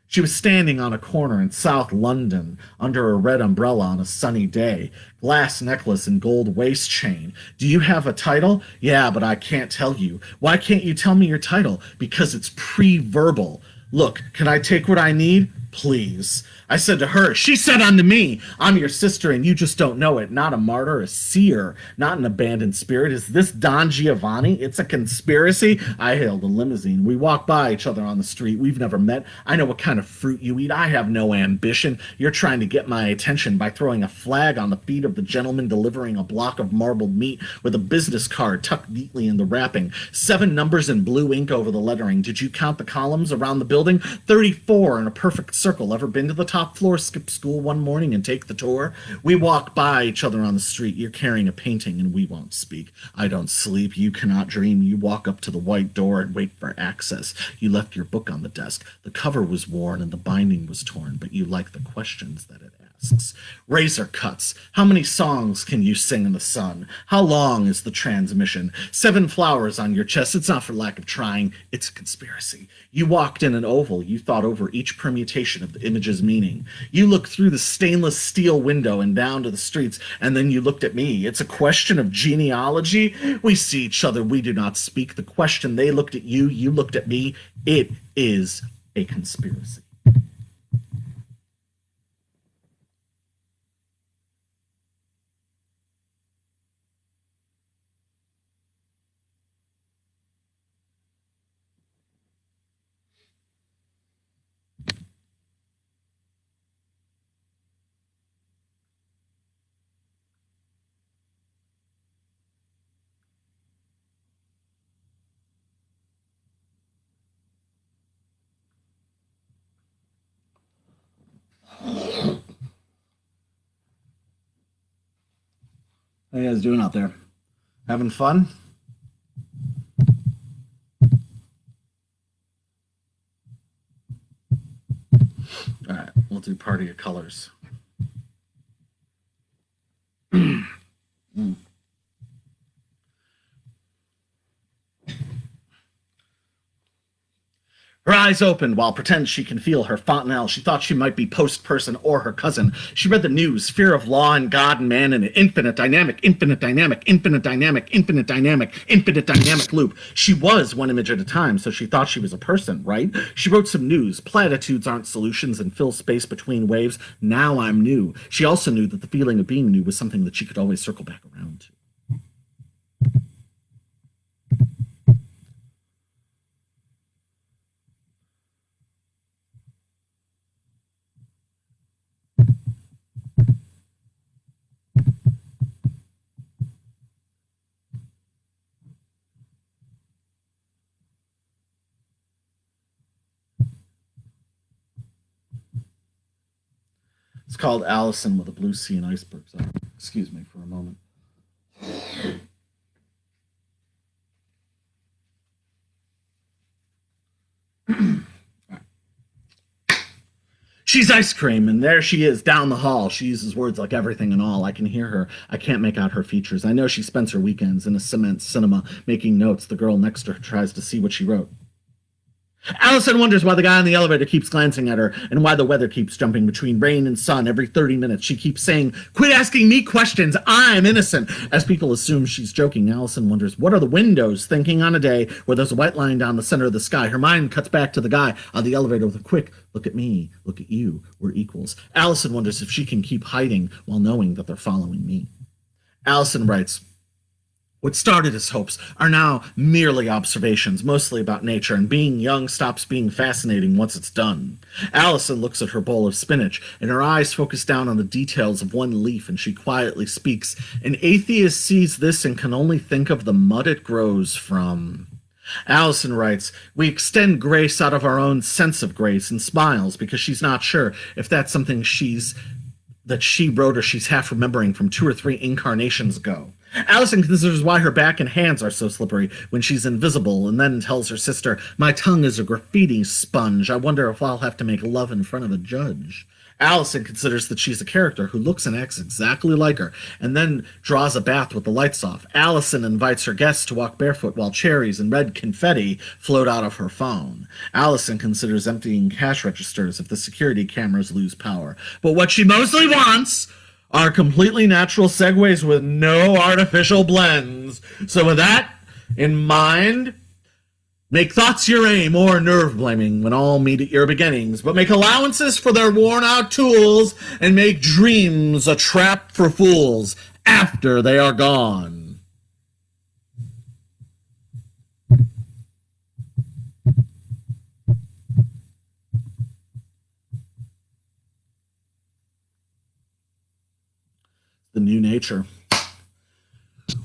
She was standing on a corner in South London under a red umbrella on a sunny day. Glass necklace and gold waist chain. Do you have a title? Yeah, but I can't tell you. Why can't you tell me your title? Because it's pre-verbal. Look, can I take what I need? Please. I said to her, she said unto me, I'm your sister and you just don't know it. Not a martyr, a seer, not an abandoned spirit. Is this Don Giovanni? It's a conspiracy. I hailed a limousine. We walked by each other on the street. We've never met. I know what kind of fruit you eat. I have no ambition. You're trying to get my attention by throwing a flag on the feet of the gentleman delivering a block of marbled meat with a business card tucked neatly in the wrapping. 7 numbers in blue ink over the lettering. Did you count the columns around the building? 34 in a perfect circle. Ever been to the top floor, skip school one morning and take the tour? We walk by each other on the street. You're carrying a painting and we won't speak. I don't sleep. You cannot dream. You walk up to the white door and wait for access. You left your book on the desk. The cover was worn and the binding was torn, but you like the questions that it asks. Razor cuts. How many songs can you sing in the sun? How long is the transmission? 7 flowers on your chest. It's not for lack of trying. It's a conspiracy. You walked in an oval. You thought over each permutation of the image's meaning. You looked through the stainless steel window and down to the streets, and then you looked at me. It's a question of genealogy. We see each other. We do not speak. The question, they looked at you. You looked at me. It is a conspiracy. How you guys doing out there? Having fun? All right, we'll do Party of Colors. Her eyes opened while pretend she can feel her fontanelle. She thought she might be post-person or her cousin. She read the news, fear of law and God and man in an infinite dynamic, infinite dynamic, infinite dynamic, infinite dynamic, infinite dynamic loop. She was one image at a time, so she thought she was a person, right? She wrote some news. Platitudes aren't solutions and fill space between waves. Now I'm new. She also knew that the feeling of being new was something that she could always circle back around to. It's called Allison with a blue sea and icebergs. Excuse me for a moment. She's ice cream, and there she is down the hall. She uses words like everything and all. I can hear her. I can't make out her features. I know she spends her weekends in a cement cinema making notes. The girl next to her tries to see what she wrote. Allison wonders why the guy in the elevator keeps glancing at her and why the weather keeps jumping between rain and sun every 30 minutes. She keeps saying, "Quit asking me questions. I'm innocent." As people assume she's joking, Allison wonders, what are the windows thinking on a day where there's a white line down the center of the sky? Her mind cuts back to the guy on the elevator with a quick, look at me, look at you, we're equals. Allison wonders if she can keep hiding while knowing that they're following me. Allison writes, what started as hopes are now merely observations, mostly about nature, and being young stops being fascinating once it's done. Allison looks at her bowl of spinach, and her eyes focus down on the details of one leaf, and she quietly speaks. An atheist sees this and can only think of the mud it grows from. Allison writes, we extend grace out of our own sense of grace, and smiles because she's not sure if that's something that she wrote or she's half remembering from 2 or 3 incarnations ago. Allison considers why her back and hands are so slippery when she's invisible, and then tells her sister, my tongue is a graffiti sponge. I wonder if I'll have to make love in front of a judge. Allison considers that she's a character who looks and acts exactly like her, and then draws a bath with the lights off. Allison invites her guests to walk barefoot while cherries and red confetti float out of her phone. Allison considers emptying cash registers if the security cameras lose power. But what she mostly wants are completely natural segues with no artificial blends. So with that in mind, Make thoughts your aim or nerve blaming when all meet at your beginnings, but make allowances for their worn out tools and make dreams a trap for fools after they are gone. The new nature.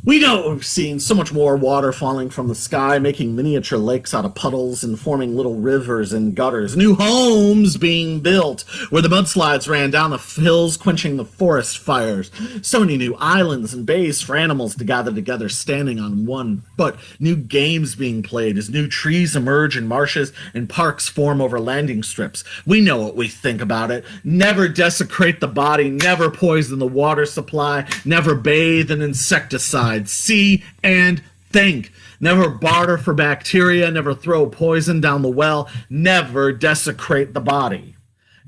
We know we've seen so much more water falling from the sky, making miniature lakes out of puddles and forming little rivers and gutters. New homes being built where the mudslides ran down the hills, quenching the forest fires. So many new islands and bays for animals to gather together, standing on one foot. New games being played as new trees emerge in marshes and parks form over landing strips. We know what we think about it. Never desecrate the body, never poison the water supply, never bathe in insecticide. See and think. Never barter for bacteria, never throw poison down the well, never desecrate the body.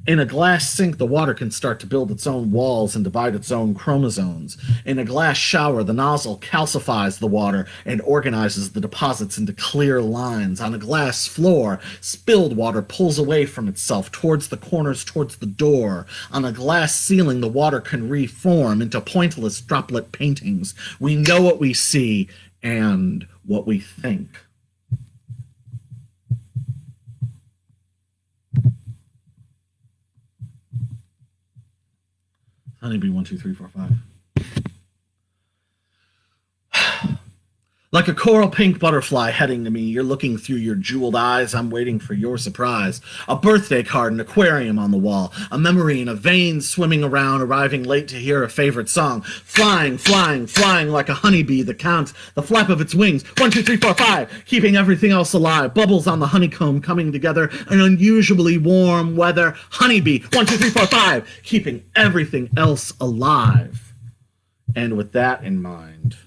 In a glass sink, the water can start to build its own walls and divide its own chromosomes. In a glass shower, the nozzle calcifies the water and organizes the deposits into clear lines. On a glass floor, spilled water pulls away from itself towards the corners, towards the door. On a glass ceiling, the water can reform into pointless droplet paintings. We know what we see and what we think. Honeybee 1, 2, 3, 4, 5. Like a coral pink butterfly heading to me, you're looking through your jeweled eyes, I'm waiting for your surprise. A birthday card, an aquarium on the wall, a memory in a vein swimming around, arriving late to hear a favorite song. Flying, flying, flying like a honeybee that counts the flap of its wings. 1, 2, 3, 4, 5, keeping everything else alive. Bubbles on the honeycomb coming together in unusually warm weather. Honeybee, 1, 2, 3, 4, 5, keeping everything else alive. And with that in mind,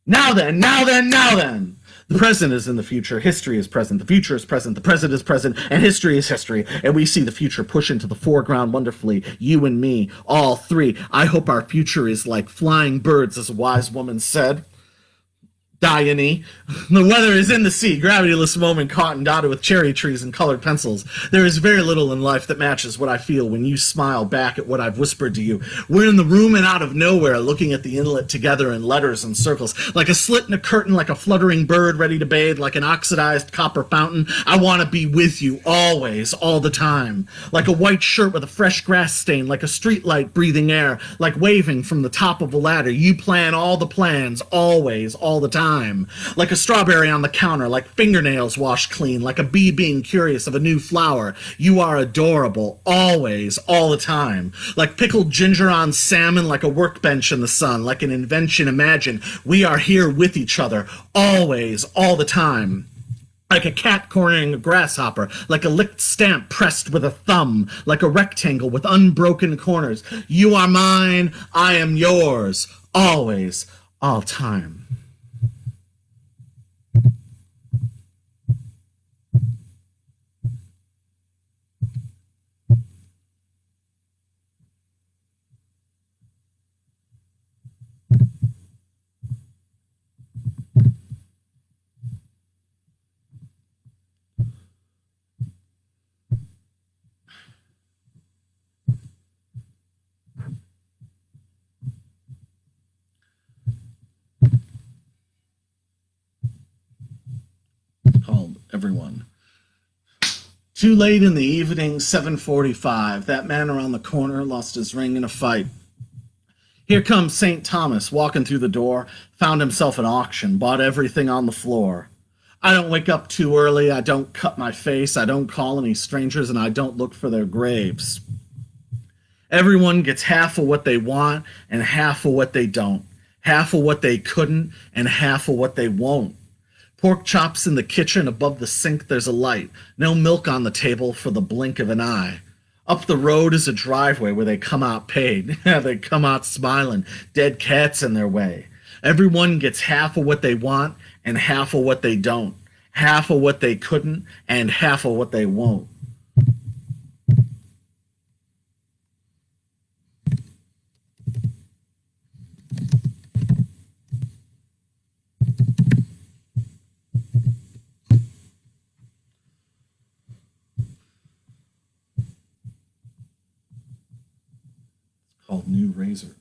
now then, now then, now then. The present is in the future, history is present, the future is present, the present is present, and history is history. And we see the future push into the foreground wonderfully, you and me, all three. I hope our future is like flying birds, as a wise woman said. Dione. The weather is in the sea, gravityless moment caught and dotted with cherry trees and colored pencils. There is very little in life that matches what I feel when you smile back at what I've whispered to you. We're in the room and out of nowhere, looking at the inlet together in letters and circles. Like a slit in a curtain, like a fluttering bird ready to bathe, like an oxidized copper fountain. I want to be with you always, all the time. Like a white shirt with a fresh grass stain, like a streetlight breathing air, like waving from the top of a ladder. You plan all the plans, always, all the time. Like a strawberry on the counter, like fingernails washed clean, like a bee being curious of a new flower. You are adorable, always, all the time. Like pickled ginger on salmon, like a workbench in the sun, like an invention imagined. We are here with each other, always, all the time. Like a cat cornering a grasshopper, like a licked stamp pressed with a thumb, like a rectangle with unbroken corners. You are mine, I am yours, always, all time. Called everyone. Too late in the evening, 7:45. That man around the corner lost his ring in a fight. Here comes St. Thomas walking through the door, found himself at auction, bought everything on the floor. I don't wake up too early, I don't cut my face, I don't call any strangers, and I don't look for their graves. Everyone gets half of what they want and half of what they don't. Half of what they couldn't and half of what they won't. Pork chops in the kitchen, above the sink there's a light. No milk on the table for the blink of an eye. Up the road is a driveway where they come out paid. They come out smiling, dead cats in their way. Everyone gets half of what they want and half of what they don't. Half of what they couldn't and half of what they won't. called New Razor.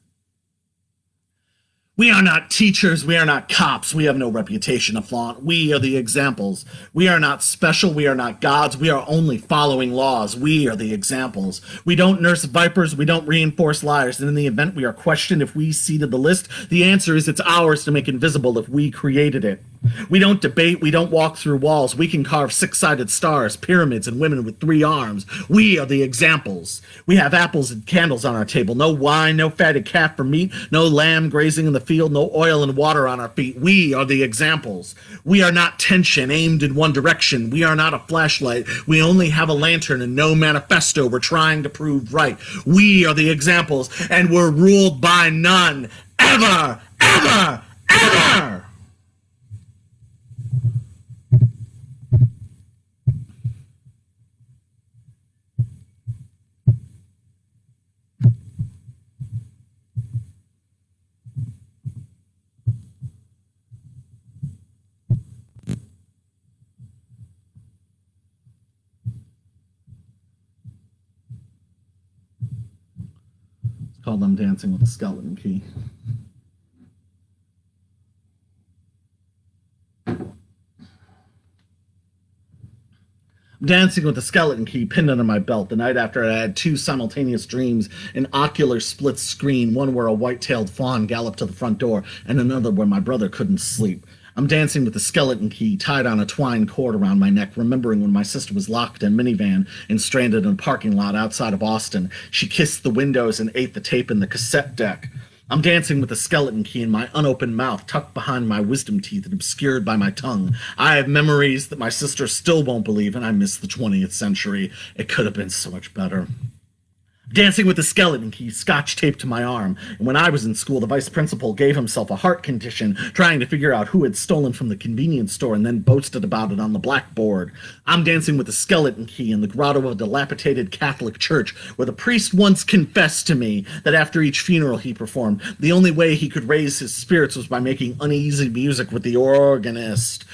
We are not teachers. We are not cops. We have no reputation to flaunt. We are the examples. We are not special. We are not gods. We are only following laws. We are the examples. We don't nurse vipers. We don't reinforce liars. And in the event we are questioned if we seeded the list, the answer is it's ours to make invisible if we created it. We don't debate. We don't walk through walls. We can carve six-sided stars, pyramids, and women with 3 arms. We are the examples. We have apples and candles on our table. No wine, no fatted calf for meat, no lamb grazing in the field, no oil and water on our feet. We are the examples. We are not tension aimed in one direction. We are not a flashlight. We only have a lantern and no manifesto we're trying to prove right. We are the examples, and we're ruled by none. Ever, ever, ever! Called them Dancing with the Skeleton Key. Dancing with the skeleton key pinned under my belt the night after I had 2 simultaneous dreams, an ocular split screen, one where a white-tailed fawn galloped to the front door, and another where my brother couldn't sleep. I'm dancing with the skeleton key tied on a twine cord around my neck, remembering when my sister was locked in a minivan and stranded in a parking lot outside of Austin. She kissed the windows and ate the tape in the cassette deck. I'm dancing with the skeleton key in my unopened mouth, tucked behind my wisdom teeth and obscured by my tongue. I have memories that my sister still won't believe, and I miss the 20th century. It could have been so much better. Dancing with the skeleton key scotch taped to my arm, and when I was in school, the vice principal gave himself a heart condition trying to figure out who had stolen from the convenience store and then boasted about it on the blackboard. I'm dancing with the skeleton key in the grotto of a dilapidated Catholic church where the priest once confessed to me that after each funeral he performed, the only way he could raise his spirits was by making uneasy music with the organist.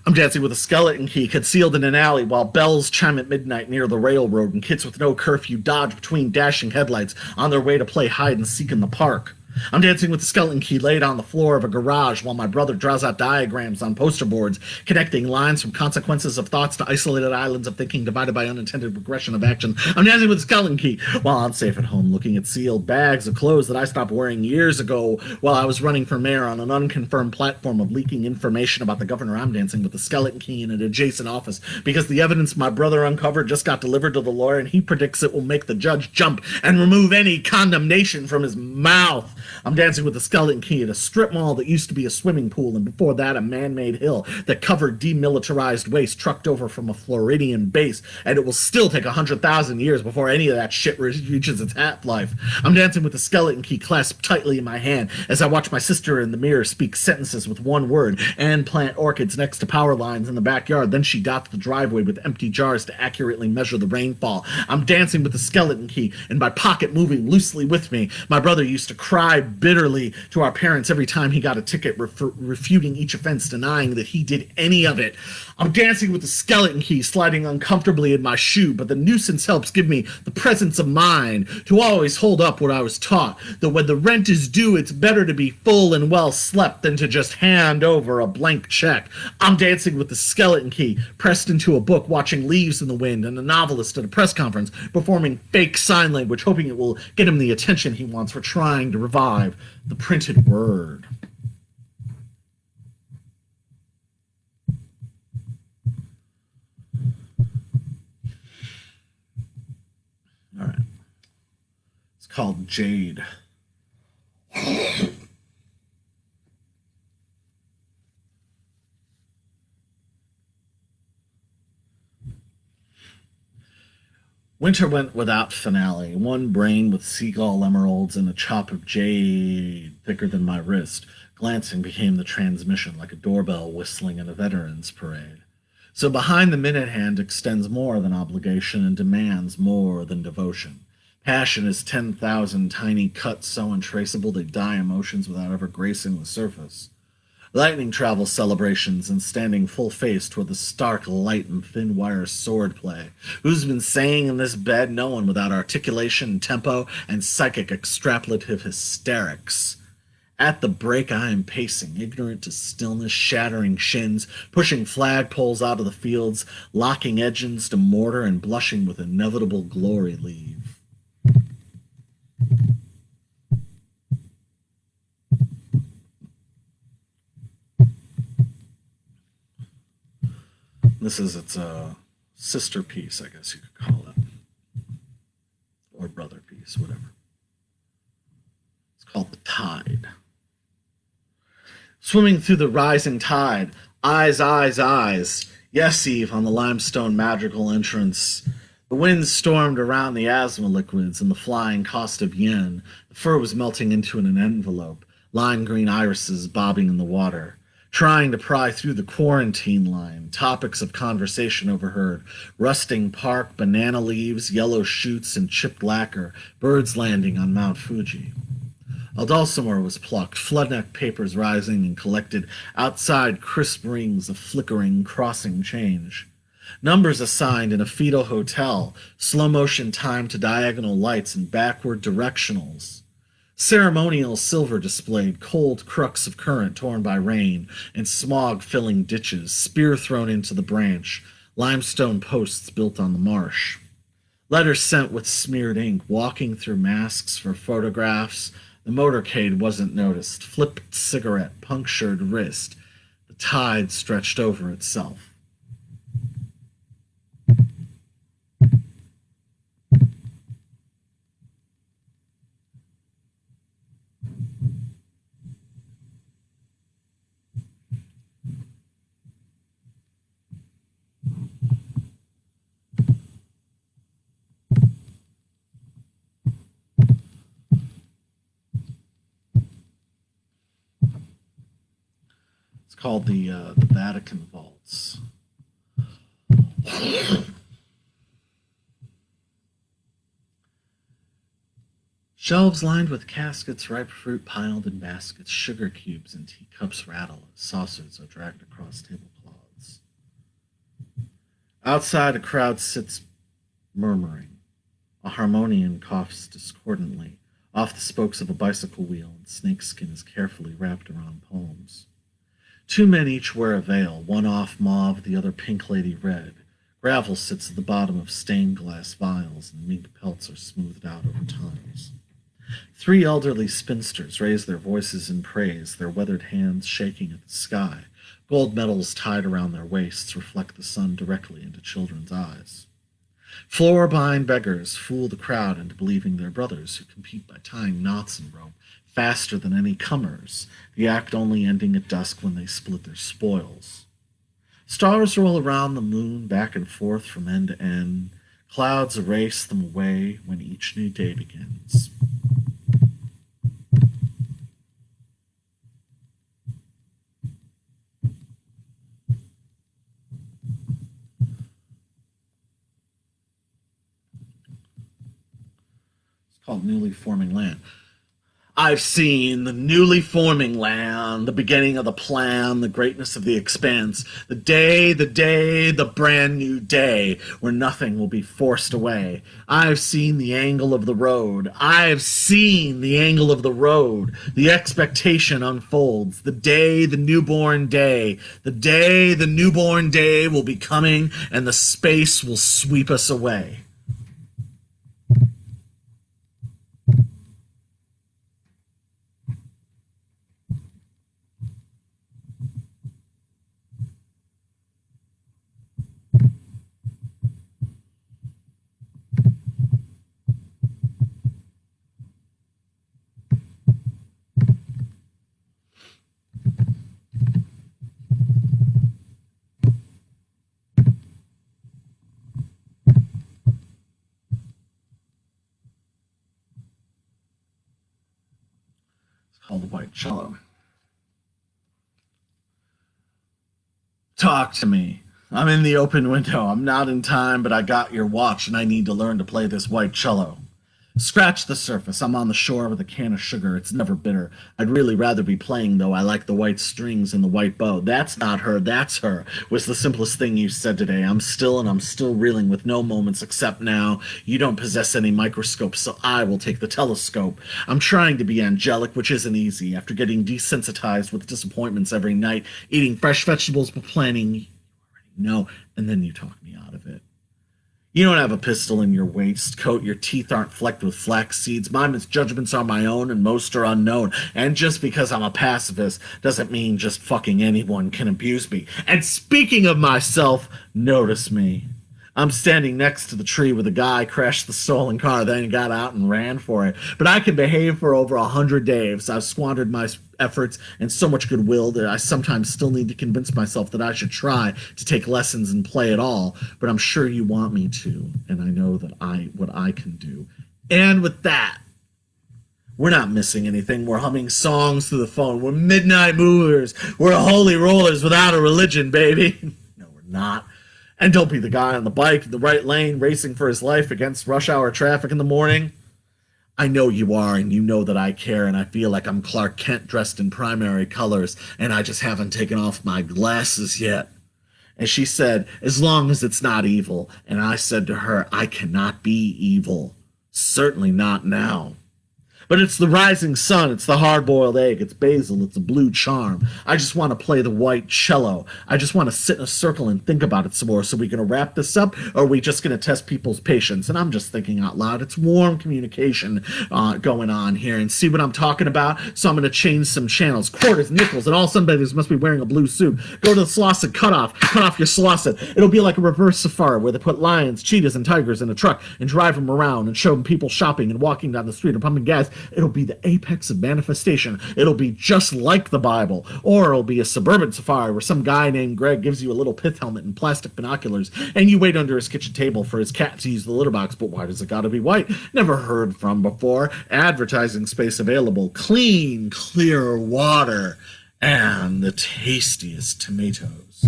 I'm dancing with a skeleton key concealed in an alley while bells chime at midnight near the railroad and kids with no curfew dodge between dashing headlights on their way to play hide and seek in the park. I'm dancing with the skeleton key laid on the floor of a garage while my brother draws out diagrams on poster boards, connecting lines from consequences of thoughts to isolated islands of thinking divided by unintended regression of action. I'm dancing with the skeleton key while I'm safe at home looking at sealed bags of clothes that I stopped wearing years ago while I was running for mayor on an unconfirmed platform of leaking information about the governor. I'm dancing with the skeleton key in an adjacent office because the evidence my brother uncovered just got delivered to the lawyer and he predicts it will make the judge jump and remove any condemnation from his mouth. I'm dancing with the skeleton key at a strip mall that used to be a swimming pool, and before that a man-made hill that covered demilitarized waste trucked over from a Floridian base, and it will still take 100,000 years before any of that shit reaches its half-life. I'm dancing with the skeleton key clasped tightly in my hand as I watch my sister in the mirror speak sentences with one word and plant orchids next to power lines in the backyard. Then she dots the driveway with empty jars to accurately measure the rainfall. I'm dancing with the skeleton key, and my pocket moving loosely with me. My brother used to cry bitterly to our parents every time he got a ticket, refuting each offense, denying that he did any of it. I'm dancing with the skeleton key sliding uncomfortably in my shoe, but the nuisance helps give me the presence of mind to always hold up what I was taught, that when the rent is due, it's better to be full and well slept than to just hand over a blank check. I'm dancing with the skeleton key pressed into a book, watching leaves in the wind, and a novelist at a press conference performing fake sign language, hoping it will get him the attention he wants for trying to revive the printed word. All right. It's called Jade. Winter went without finale. One brain with seagull emeralds and a chop of jade thicker than my wrist. Glancing became the transmission, like a doorbell whistling in a veterans parade. So behind the minute hand extends more than obligation and demands more than devotion. Passion is 10,000 tiny cuts so untraceable they dye emotions without ever gracing the surface. Lightning travel celebrations and standing full face toward the stark light and thin wire sword play. Who's been saying in this bed? No one without articulation, tempo, and psychic extrapolative hysterics. At the break I am pacing, ignorant to stillness, shattering shins, pushing flagpoles out of the fields, locking edges to mortar, and blushing with inevitable glory leave. This is its sister piece, I guess you could call it. Or brother piece, whatever. It's called The Tide. Swimming through the rising tide, eyes, eyes, eyes. Yes, Eve, on the limestone madrigal entrance. The wind stormed around the asthma liquids and the flying cost of yen. The fur was melting into an envelope, lime green irises bobbing in the water. Trying to pry through the quarantine line, topics of conversation overheard, rusting park, banana leaves, yellow shoots, and chipped lacquer, birds landing on Mount Fuji. A dulcimer was plucked, floodneck papers rising and collected outside crisp rings of flickering, crossing change. Numbers assigned in a fetal hotel, slow-motion time to diagonal lights and backward directionals. Ceremonial silver displayed, cold crooks of current torn by rain, and smog-filling ditches, spear thrown into the branch, limestone posts built on the marsh. Letters sent with smeared ink, walking through masks for photographs. The motorcade wasn't noticed, flipped cigarette, punctured wrist. The tide stretched over itself. Called the Vatican Vaults. Shelves lined with caskets, ripe fruit piled in baskets, sugar cubes and teacups rattle as saucers are dragged across tablecloths. Outside, a crowd sits murmuring. A harmonian coughs discordantly. Off the spokes of a bicycle wheel, and snakeskin is carefully wrapped around palms. Two men each wear a veil, one off mauve, the other pink lady red. Gravel sits at the bottom of stained glass vials, and mink pelts are smoothed out over times. Three elderly spinsters raise their voices in praise, their weathered hands shaking at the sky. Gold medals tied around their waists reflect the sun directly into children's eyes. Floor-bind beggars fool the crowd into believing they're brothers who compete by tying knots in rope faster than any comers, the act only ending at dusk when they split their spoils. Stars roll around the moon back and forth from end to end. Clouds erase them away when each new day begins. It's called Newly Forming Land. I've seen the newly forming land, the beginning of the plan, the greatness of the expanse, the day, the brand new day, where nothing will be forced away. I've seen the angle of the road. I've seen the angle of the road. The expectation unfolds. The day, the newborn day. The day, the newborn day will be coming, and the space will sweep us away. Called the White Cello. Talk to me. I'm in the open window. I'm not in time, but I got your watch, and I need to learn to play this white cello. Scratch the surface. I'm on the shore with a can of sugar. It's never bitter. I'd really rather be playing, though. I like the white strings and the white bow. That's not her, that's her, was the simplest thing you said today. I'm still and I'm still reeling with no moments except now. You don't possess any microscope, so I will take the telescope. I'm trying to be angelic, which isn't easy. After getting desensitized with disappointments every night, eating fresh vegetables but planning, no, and then you talk me out of it. You don't have a pistol in your waistcoat. Your teeth aren't flecked with flax seeds. My misjudgments are my own, and most are unknown. And just because I'm a pacifist doesn't mean just fucking anyone can abuse me. And speaking of myself, notice me. I'm standing next to the tree where the guy crashed the stolen car, then got out and ran for it. But I can behave for over 100 days. I've squandered my efforts and so much goodwill that I sometimes still need to convince myself that I should try to take lessons and play it all. But I'm sure you want me to, and I know that what I can do. And with that, we're not missing anything. We're humming songs through the phone. We're midnight movers. We're holy rollers without a religion, baby. No, we're not. And don't be the guy on the bike in the right lane racing for his life against rush hour traffic in the morning. I know you are, and you know that I care, and I feel like I'm Clark Kent dressed in primary colors, and I just haven't taken off my glasses yet. And she said, as long as it's not evil. And I said to her, I cannot be evil. Certainly not now. But it's the rising sun, it's the hard-boiled egg, it's basil, it's a blue charm. I just want to play the white cello. I just want to sit in a circle and think about it some more. So we going to wrap this up, or are we just going to test people's patience? And I'm just thinking out loud. It's warm communication going on here. And see what I'm talking about? So I'm going to change some channels. Quarters, nickels, and all sunbathers must be wearing a blue suit. Go to the Slosson cutoff. Cut off your Slosson. It'll be like a reverse safari where they put lions, cheetahs, and tigers in a truck and drive them around and show them people shopping and walking down the street and pumping gas. It'll be the apex of manifestation. It'll be just like the Bible. Or it'll be a suburban safari where some guy named Greg gives you a little pith helmet and plastic binoculars, and you wait under his kitchen table for his cat to use the litter box. But why does it gotta be white? Never heard from before. Advertising space available. Clean, clear water. And the tastiest tomatoes.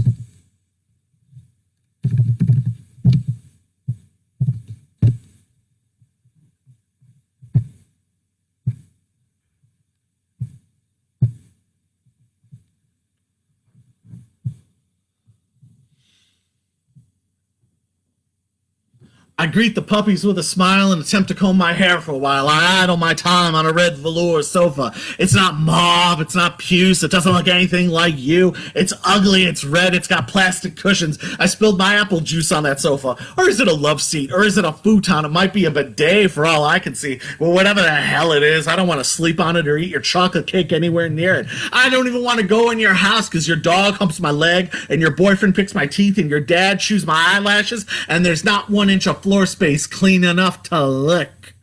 I greet the puppies with a smile and attempt to comb my hair for a while. I idle my time on a red velour sofa. It's not mauve, it's not puce, it doesn't look anything like you. It's ugly, it's red, it's got plastic cushions. I spilled my apple juice on that sofa. Or is it a love seat? Or is it a futon? It might be a bidet for all I can see. Well, whatever the hell it is, I don't want to sleep on it or eat your chocolate cake anywhere near it. I don't even want to go in your house because your dog humps my leg and your boyfriend picks my teeth and your dad chews my eyelashes and there's not 1 inch of floor space clean enough to lick.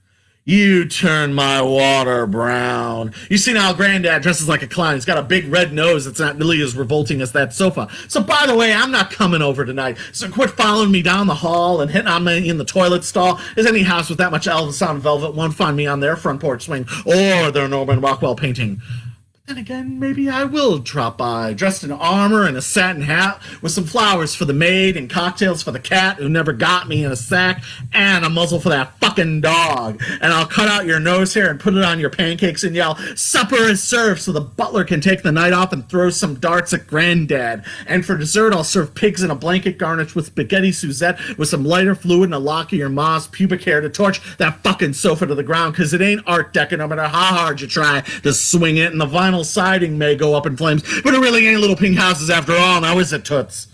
You turn my water brown. You see now Granddad dresses like a clown. He's got a big red nose that's not nearly as revolting as that sofa. So by the way, I'm not coming over tonight. So quit following me down the hall and hitting on me in the toilet stall. Is any house with that much Elvis on velvet won't find me on their front porch swing or their Norman Rockwell painting. Then again, maybe I will drop by, dressed in armor and a satin hat, with some flowers for the maid and cocktails for the cat who never got me in a sack, and a muzzle for that fucking dog. And I'll cut out your nose hair and put it on your pancakes and yell, supper is served, so the butler can take the night off and throw some darts at Granddad. And for dessert, I'll serve pigs in a blanket garnished with spaghetti Suzette with some lighter fluid and a lock of your ma's pubic hair to torch that fucking sofa to the ground, because it ain't Art Deco no matter how hard you try to swing it, and the vinyl siding may go up in flames, but it really ain't little pink houses after all, now is it, Toots?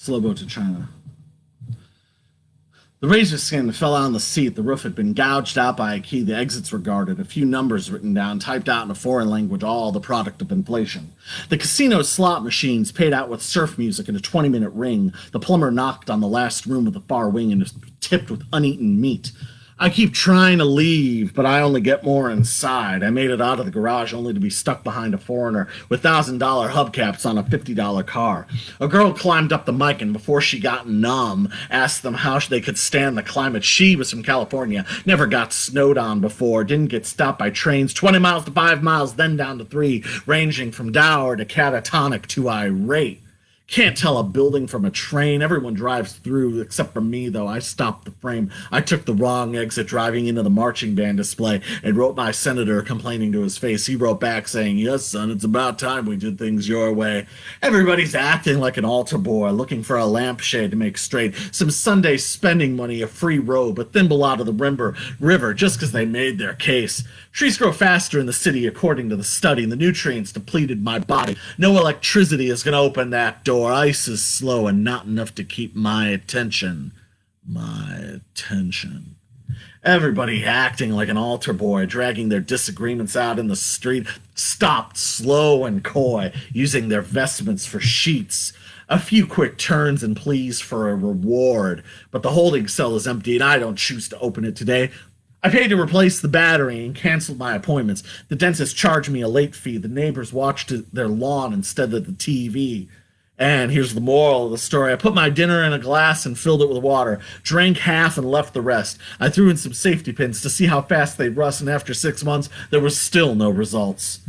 Slow boat to China. The razor skin fell out on the seat. The roof had been gouged out by a key. The exits were guarded. A few numbers written down, typed out in a foreign language, all the product of inflation. The casino slot machines paid out with surf music in a 20-minute ring. The plumber knocked on the last room of the far wing and was tipped with uneaten meat. I keep trying to leave, but I only get more inside. I made it out of the garage only to be stuck behind a foreigner with $1,000 hubcaps on a $50 car. A girl climbed up the mic and before she got numb, asked them how they could stand the climate. She was from California, never got snowed on before, didn't get stopped by trains, 20 miles to 5 miles, then down to 3, ranging from dour to catatonic to irate. Can't tell a building from a train. Everyone drives through, except for me, though. I stopped the frame. I took the wrong exit driving into the marching band display and wrote my senator complaining to his face. He wrote back saying, "Yes, son, it's about time we did things your way." Everybody's acting like an altar boy, looking for a lampshade to make straight. Some Sunday spending money, a free robe, a thimble out of the river, just because they made their case. Trees grow faster in the city, according to the study, and the nutrients depleted my body. No electricity is going to open that door. Ice is slow and not enough to keep my attention. Everybody acting like an altar boy, dragging their disagreements out in the street, stopped slow and coy, using their vestments for sheets. A few quick turns and pleas for a reward, but the holding cell is empty and I don't choose to open it today. I paid to replace the battery and canceled my appointments. The dentist charged me a late fee. The neighbors watched their lawn instead of the TV. And here's the moral of the story. I put my dinner in a glass and filled it with water, drank half and left the rest. I threw in some safety pins to see how fast they'd rust, and after 6 months, there was still no results.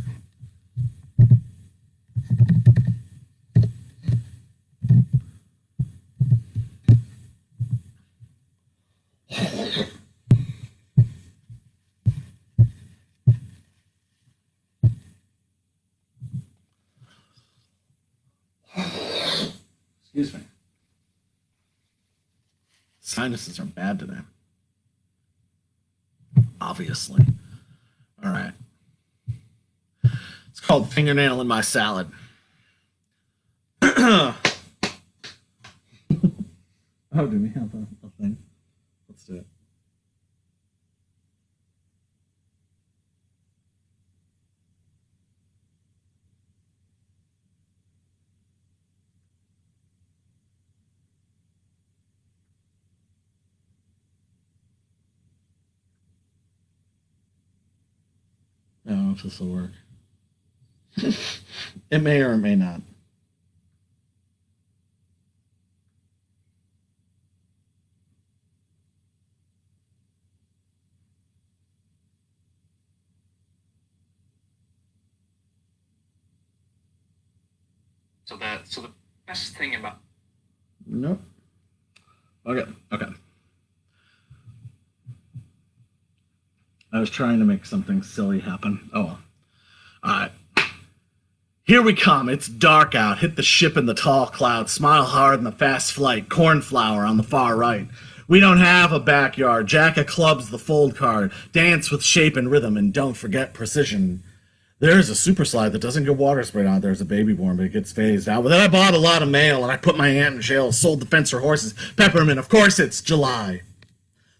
Excuse me. Sinuses are bad today. Obviously. All right. It's called Fingernail in My Salad. Oh, do we have a thing? Let's do it. I don't know if this will work. It may or may not. So the best thing about Nope. Okay. I was trying to make something silly happen. Oh well. Alright. Here we come. It's dark out. Hit the ship in the tall clouds. Smile hard in the fast flight. Cornflower on the far right. We don't have a backyard. Jack of clubs the fold card. Dance with shape and rhythm, and don't forget precision. There's a super slide that doesn't get water sprayed on it. There's a baby born, but it gets phased out. But then I bought a lot of mail, and I put my aunt in jail, sold the fence for horses. Peppermint, of course it's July.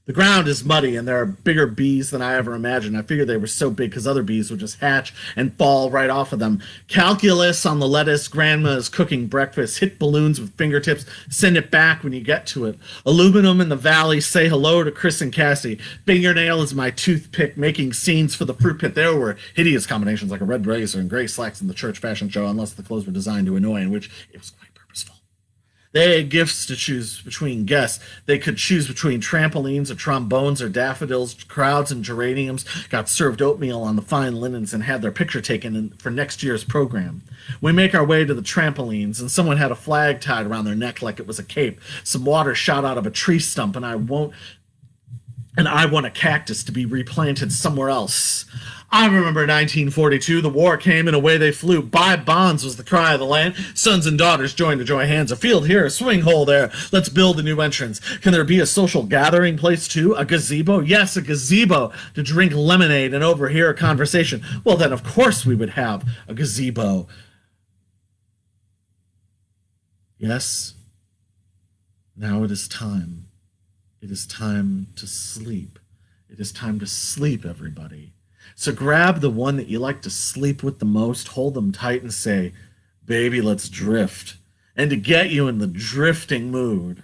The ground is muddy, and there are bigger bees than I ever imagined. I figured they were so big because other bees would just hatch and fall right off of them. Calculus on the lettuce. Grandma is cooking breakfast. Hit balloons with fingertips. Send it back when you get to it. Aluminum in the valley. Say hello to Chris and Cassie. Fingernail is my toothpick. Making scenes for the fruit pit. There were hideous combinations like a red blazer and gray slacks in the church fashion show, unless the clothes were designed to annoy, in which it was quite purposeful. They had gifts to choose between guests. They could choose between trampolines or trombones or daffodils. Crowds and geraniums got served oatmeal on the fine linens and had their picture taken for next year's program. We make our way to the trampolines, and someone had a flag tied around their neck like it was a cape. Some water shot out of a tree stump, and I want a cactus to be replanted somewhere else. I remember 1942, the war came and away they flew. Buy bonds was the cry of the land. Sons and daughters joined to join hands. A field here, a swimming hole there. Let's build a new entrance. Can there be a social gathering place too? A gazebo? Yes, a gazebo to drink lemonade and overhear a conversation. Well, then of course we would have a gazebo. Yes, Now it is time. It is time to sleep. It is time to sleep, everybody. So grab the one that you like to sleep with the most, hold them tight, and say, "Baby, let's drift." And to get you in the drifting mood,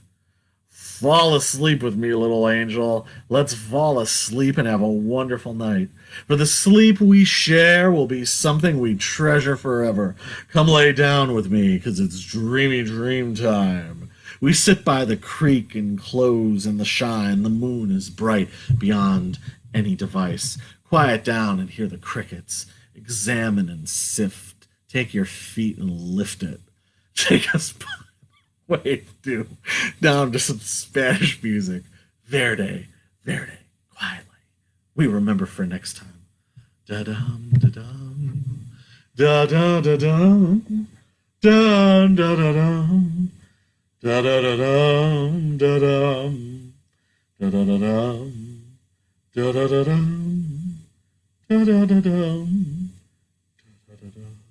fall asleep with me, little angel. Let's fall asleep and have a wonderful night. For the sleep we share will be something we treasure forever. Come lay down with me, 'cause it's dreamy dream time. We sit by the creek and close in the shine. The moon is bright beyond any device. Quiet down and hear the crickets. Examine and sift. Take your feet and lift it. Take us wave do down to some Spanish music. Verde, verde, quietly. We remember for next time. Da-dum, da-dum, da-da-da-dum, da-da-da-dum, da-da-da-dum, da-dum, da-da-da-dum, da-da-da-dum, da-da-da-dum, da-da-da-dum.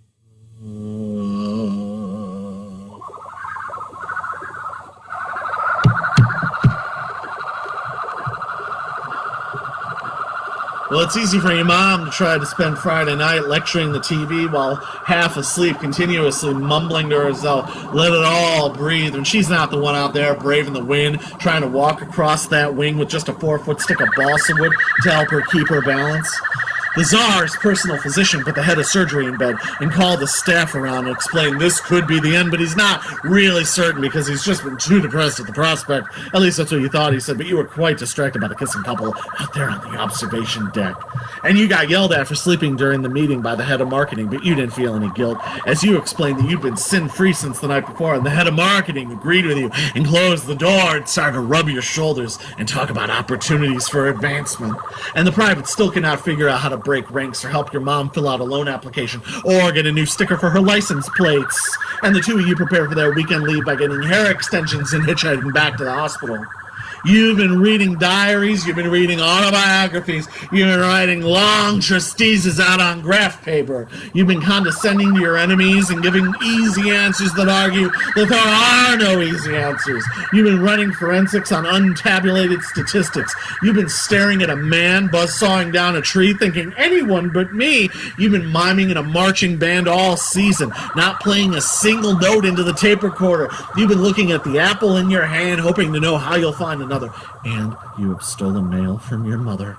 Well, it's easy for your mom to try to spend Friday night lecturing the TV while half asleep, continuously mumbling to herself, "Let it all breathe," when she's not the one out there braving the wind, trying to walk across that wing with just a 4-foot stick of balsa wood to help her keep her balance. The Tsar's personal physician put the head of surgery in bed and called the staff around and explained this could be the end, but he's not really certain because he's just been too depressed at the prospect. At least that's what you thought, he said, but you were quite distracted by the kissing couple out there on the observation deck. And you got yelled at for sleeping during the meeting by the head of marketing, but you didn't feel any guilt, as you explained that you'd been sin-free since the night before, and the head of marketing agreed with you and closed the door and started to rub your shoulders and talk about opportunities for advancement. And the private still cannot figure out how to break ranks or help your mom fill out a loan application or get a new sticker for her license plates. And the two of you prepare for their weekend leave by getting hair extensions and hitchhiking back to the hospital. You've been reading diaries, you've been reading autobiographies, you've been writing long treatises out on graph paper. You've been condescending to your enemies and giving easy answers that argue that there are no easy answers. You've been running forensics on untabulated statistics. You've been staring at a man buzzsawing down a tree thinking, anyone but me. You've been miming in a marching band all season, not playing a single note into the tape recorder. You've been looking at the apple in your hand, hoping to know how you'll find another. And you have stolen mail from your mother.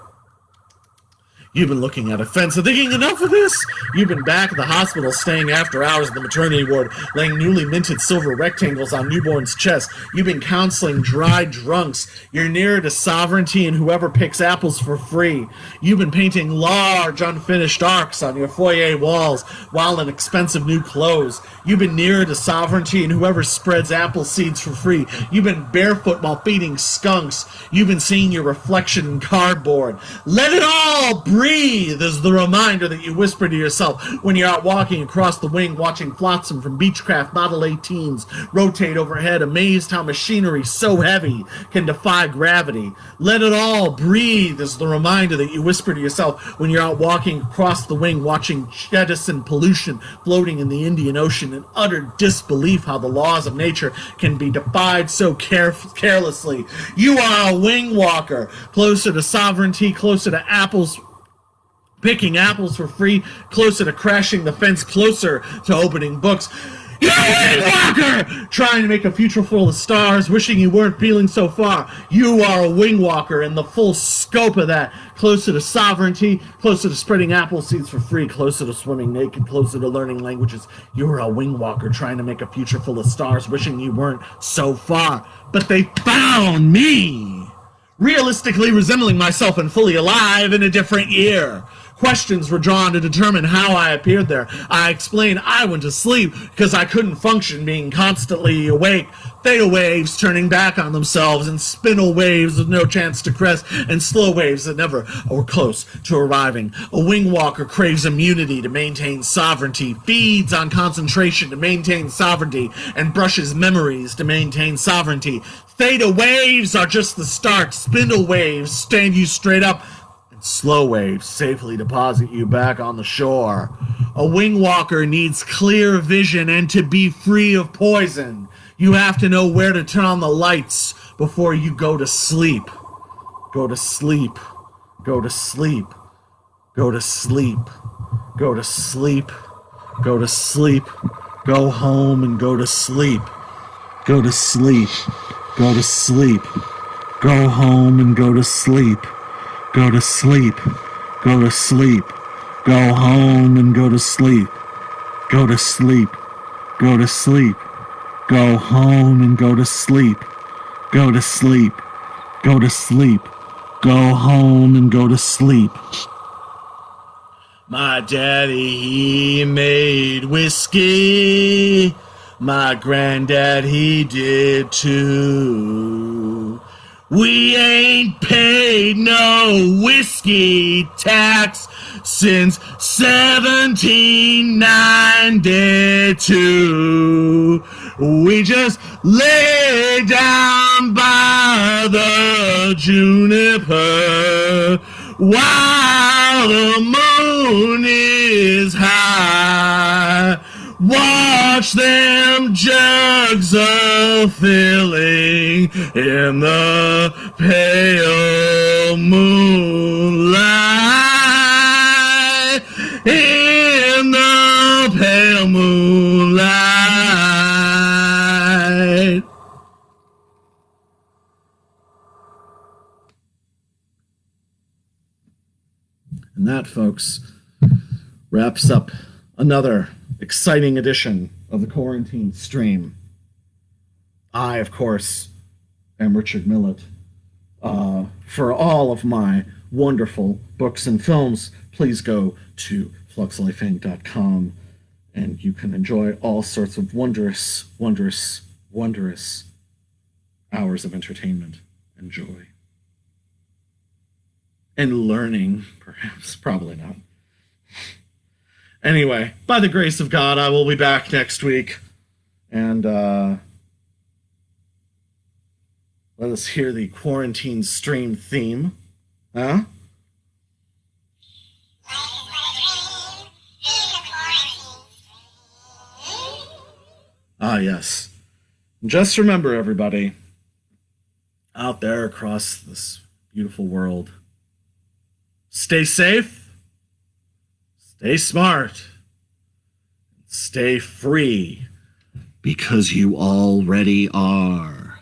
You've been looking at a fence and thinking, enough of this? You've been back at the hospital staying after hours in the maternity ward, laying newly minted silver rectangles on newborns' chests. You've been counseling dry drunks. You're nearer to sovereignty and whoever picks apples for free. You've been painting large unfinished arcs on your foyer walls while in expensive new clothes. You've been nearer to sovereignty and whoever spreads apple seeds for free. You've been barefoot while feeding skunks. You've been seeing your reflection in cardboard. Let it all breathe is the reminder that you whisper to yourself when you're out walking across the wing, watching flotsam from Beechcraft Model 18s rotate overhead, amazed how machinery so heavy can defy gravity. Let it all breathe is the reminder that you whisper to yourself when you're out walking across the wing, watching jettison pollution floating in the Indian Ocean in utter disbelief how the laws of nature can be defied so carelessly. You are a wing walker, closer to sovereignty, closer to apples, picking apples for free, closer to crashing the fence, closer to opening books. You're a wing walker! Trying to make a future full of stars, wishing you weren't feeling so far. You are a wing walker, and the full scope of that. Closer to sovereignty, closer to spreading apple seeds for free, closer to swimming naked, closer to learning languages. You're a wing walker trying to make a future full of stars, wishing you weren't so far. But they found me! Realistically resembling myself and fully alive in a different year. Questions were drawn to determine how I appeared there. I explained I went to sleep because I couldn't function being constantly awake. Theta waves turning back on themselves, and spindle waves with no chance to crest, and slow waves that never were close to arriving. A wing walker craves immunity to maintain sovereignty, feeds on concentration to maintain sovereignty, and brushes memories to maintain sovereignty. Theta waves are just the start. Spindle waves stand you straight up, and slow waves safely deposit you back on the shore. A wing walker needs clear vision and to be free of poison. You have to know where to turn on the lights before you go to sleep. Go to sleep. Go to sleep. Go to sleep. Go to sleep. Go to sleep. Go home and go to sleep. Go to sleep. Go to sleep. Go home and go to sleep. Go to sleep. Go to sleep. Go home and go to sleep. Go to sleep. Go to sleep. Go home and go to sleep. Go to sleep. Go to sleep. Go home and go to sleep. My daddy, he made whiskey. My granddad, he did too. We ain't paid no whiskey tax since 1792. We just lay down by the juniper while the moon is high. Watch them jugs a-filling in the pale moonlight. In the pale moonlight. And that, folks, wraps up another exciting edition of the Quarantine Stream. I, of course, am Richard Millett. For all of my wonderful books and films, please go to fluxlifeinc.com and you can enjoy all sorts of wondrous, wondrous, wondrous hours of entertainment and joy. And learning, perhaps, probably not. Anyway, by the grace of God, I will be back next week. And let us hear the Quarantine Stream theme. Huh? Ah, yes. Just remember, everybody, out there across this beautiful world, stay safe, stay smart, stay free, because you already are.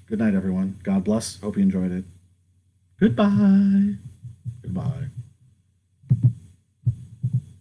Good night, everyone. God bless. Hope you enjoyed it. Goodbye. Goodbye.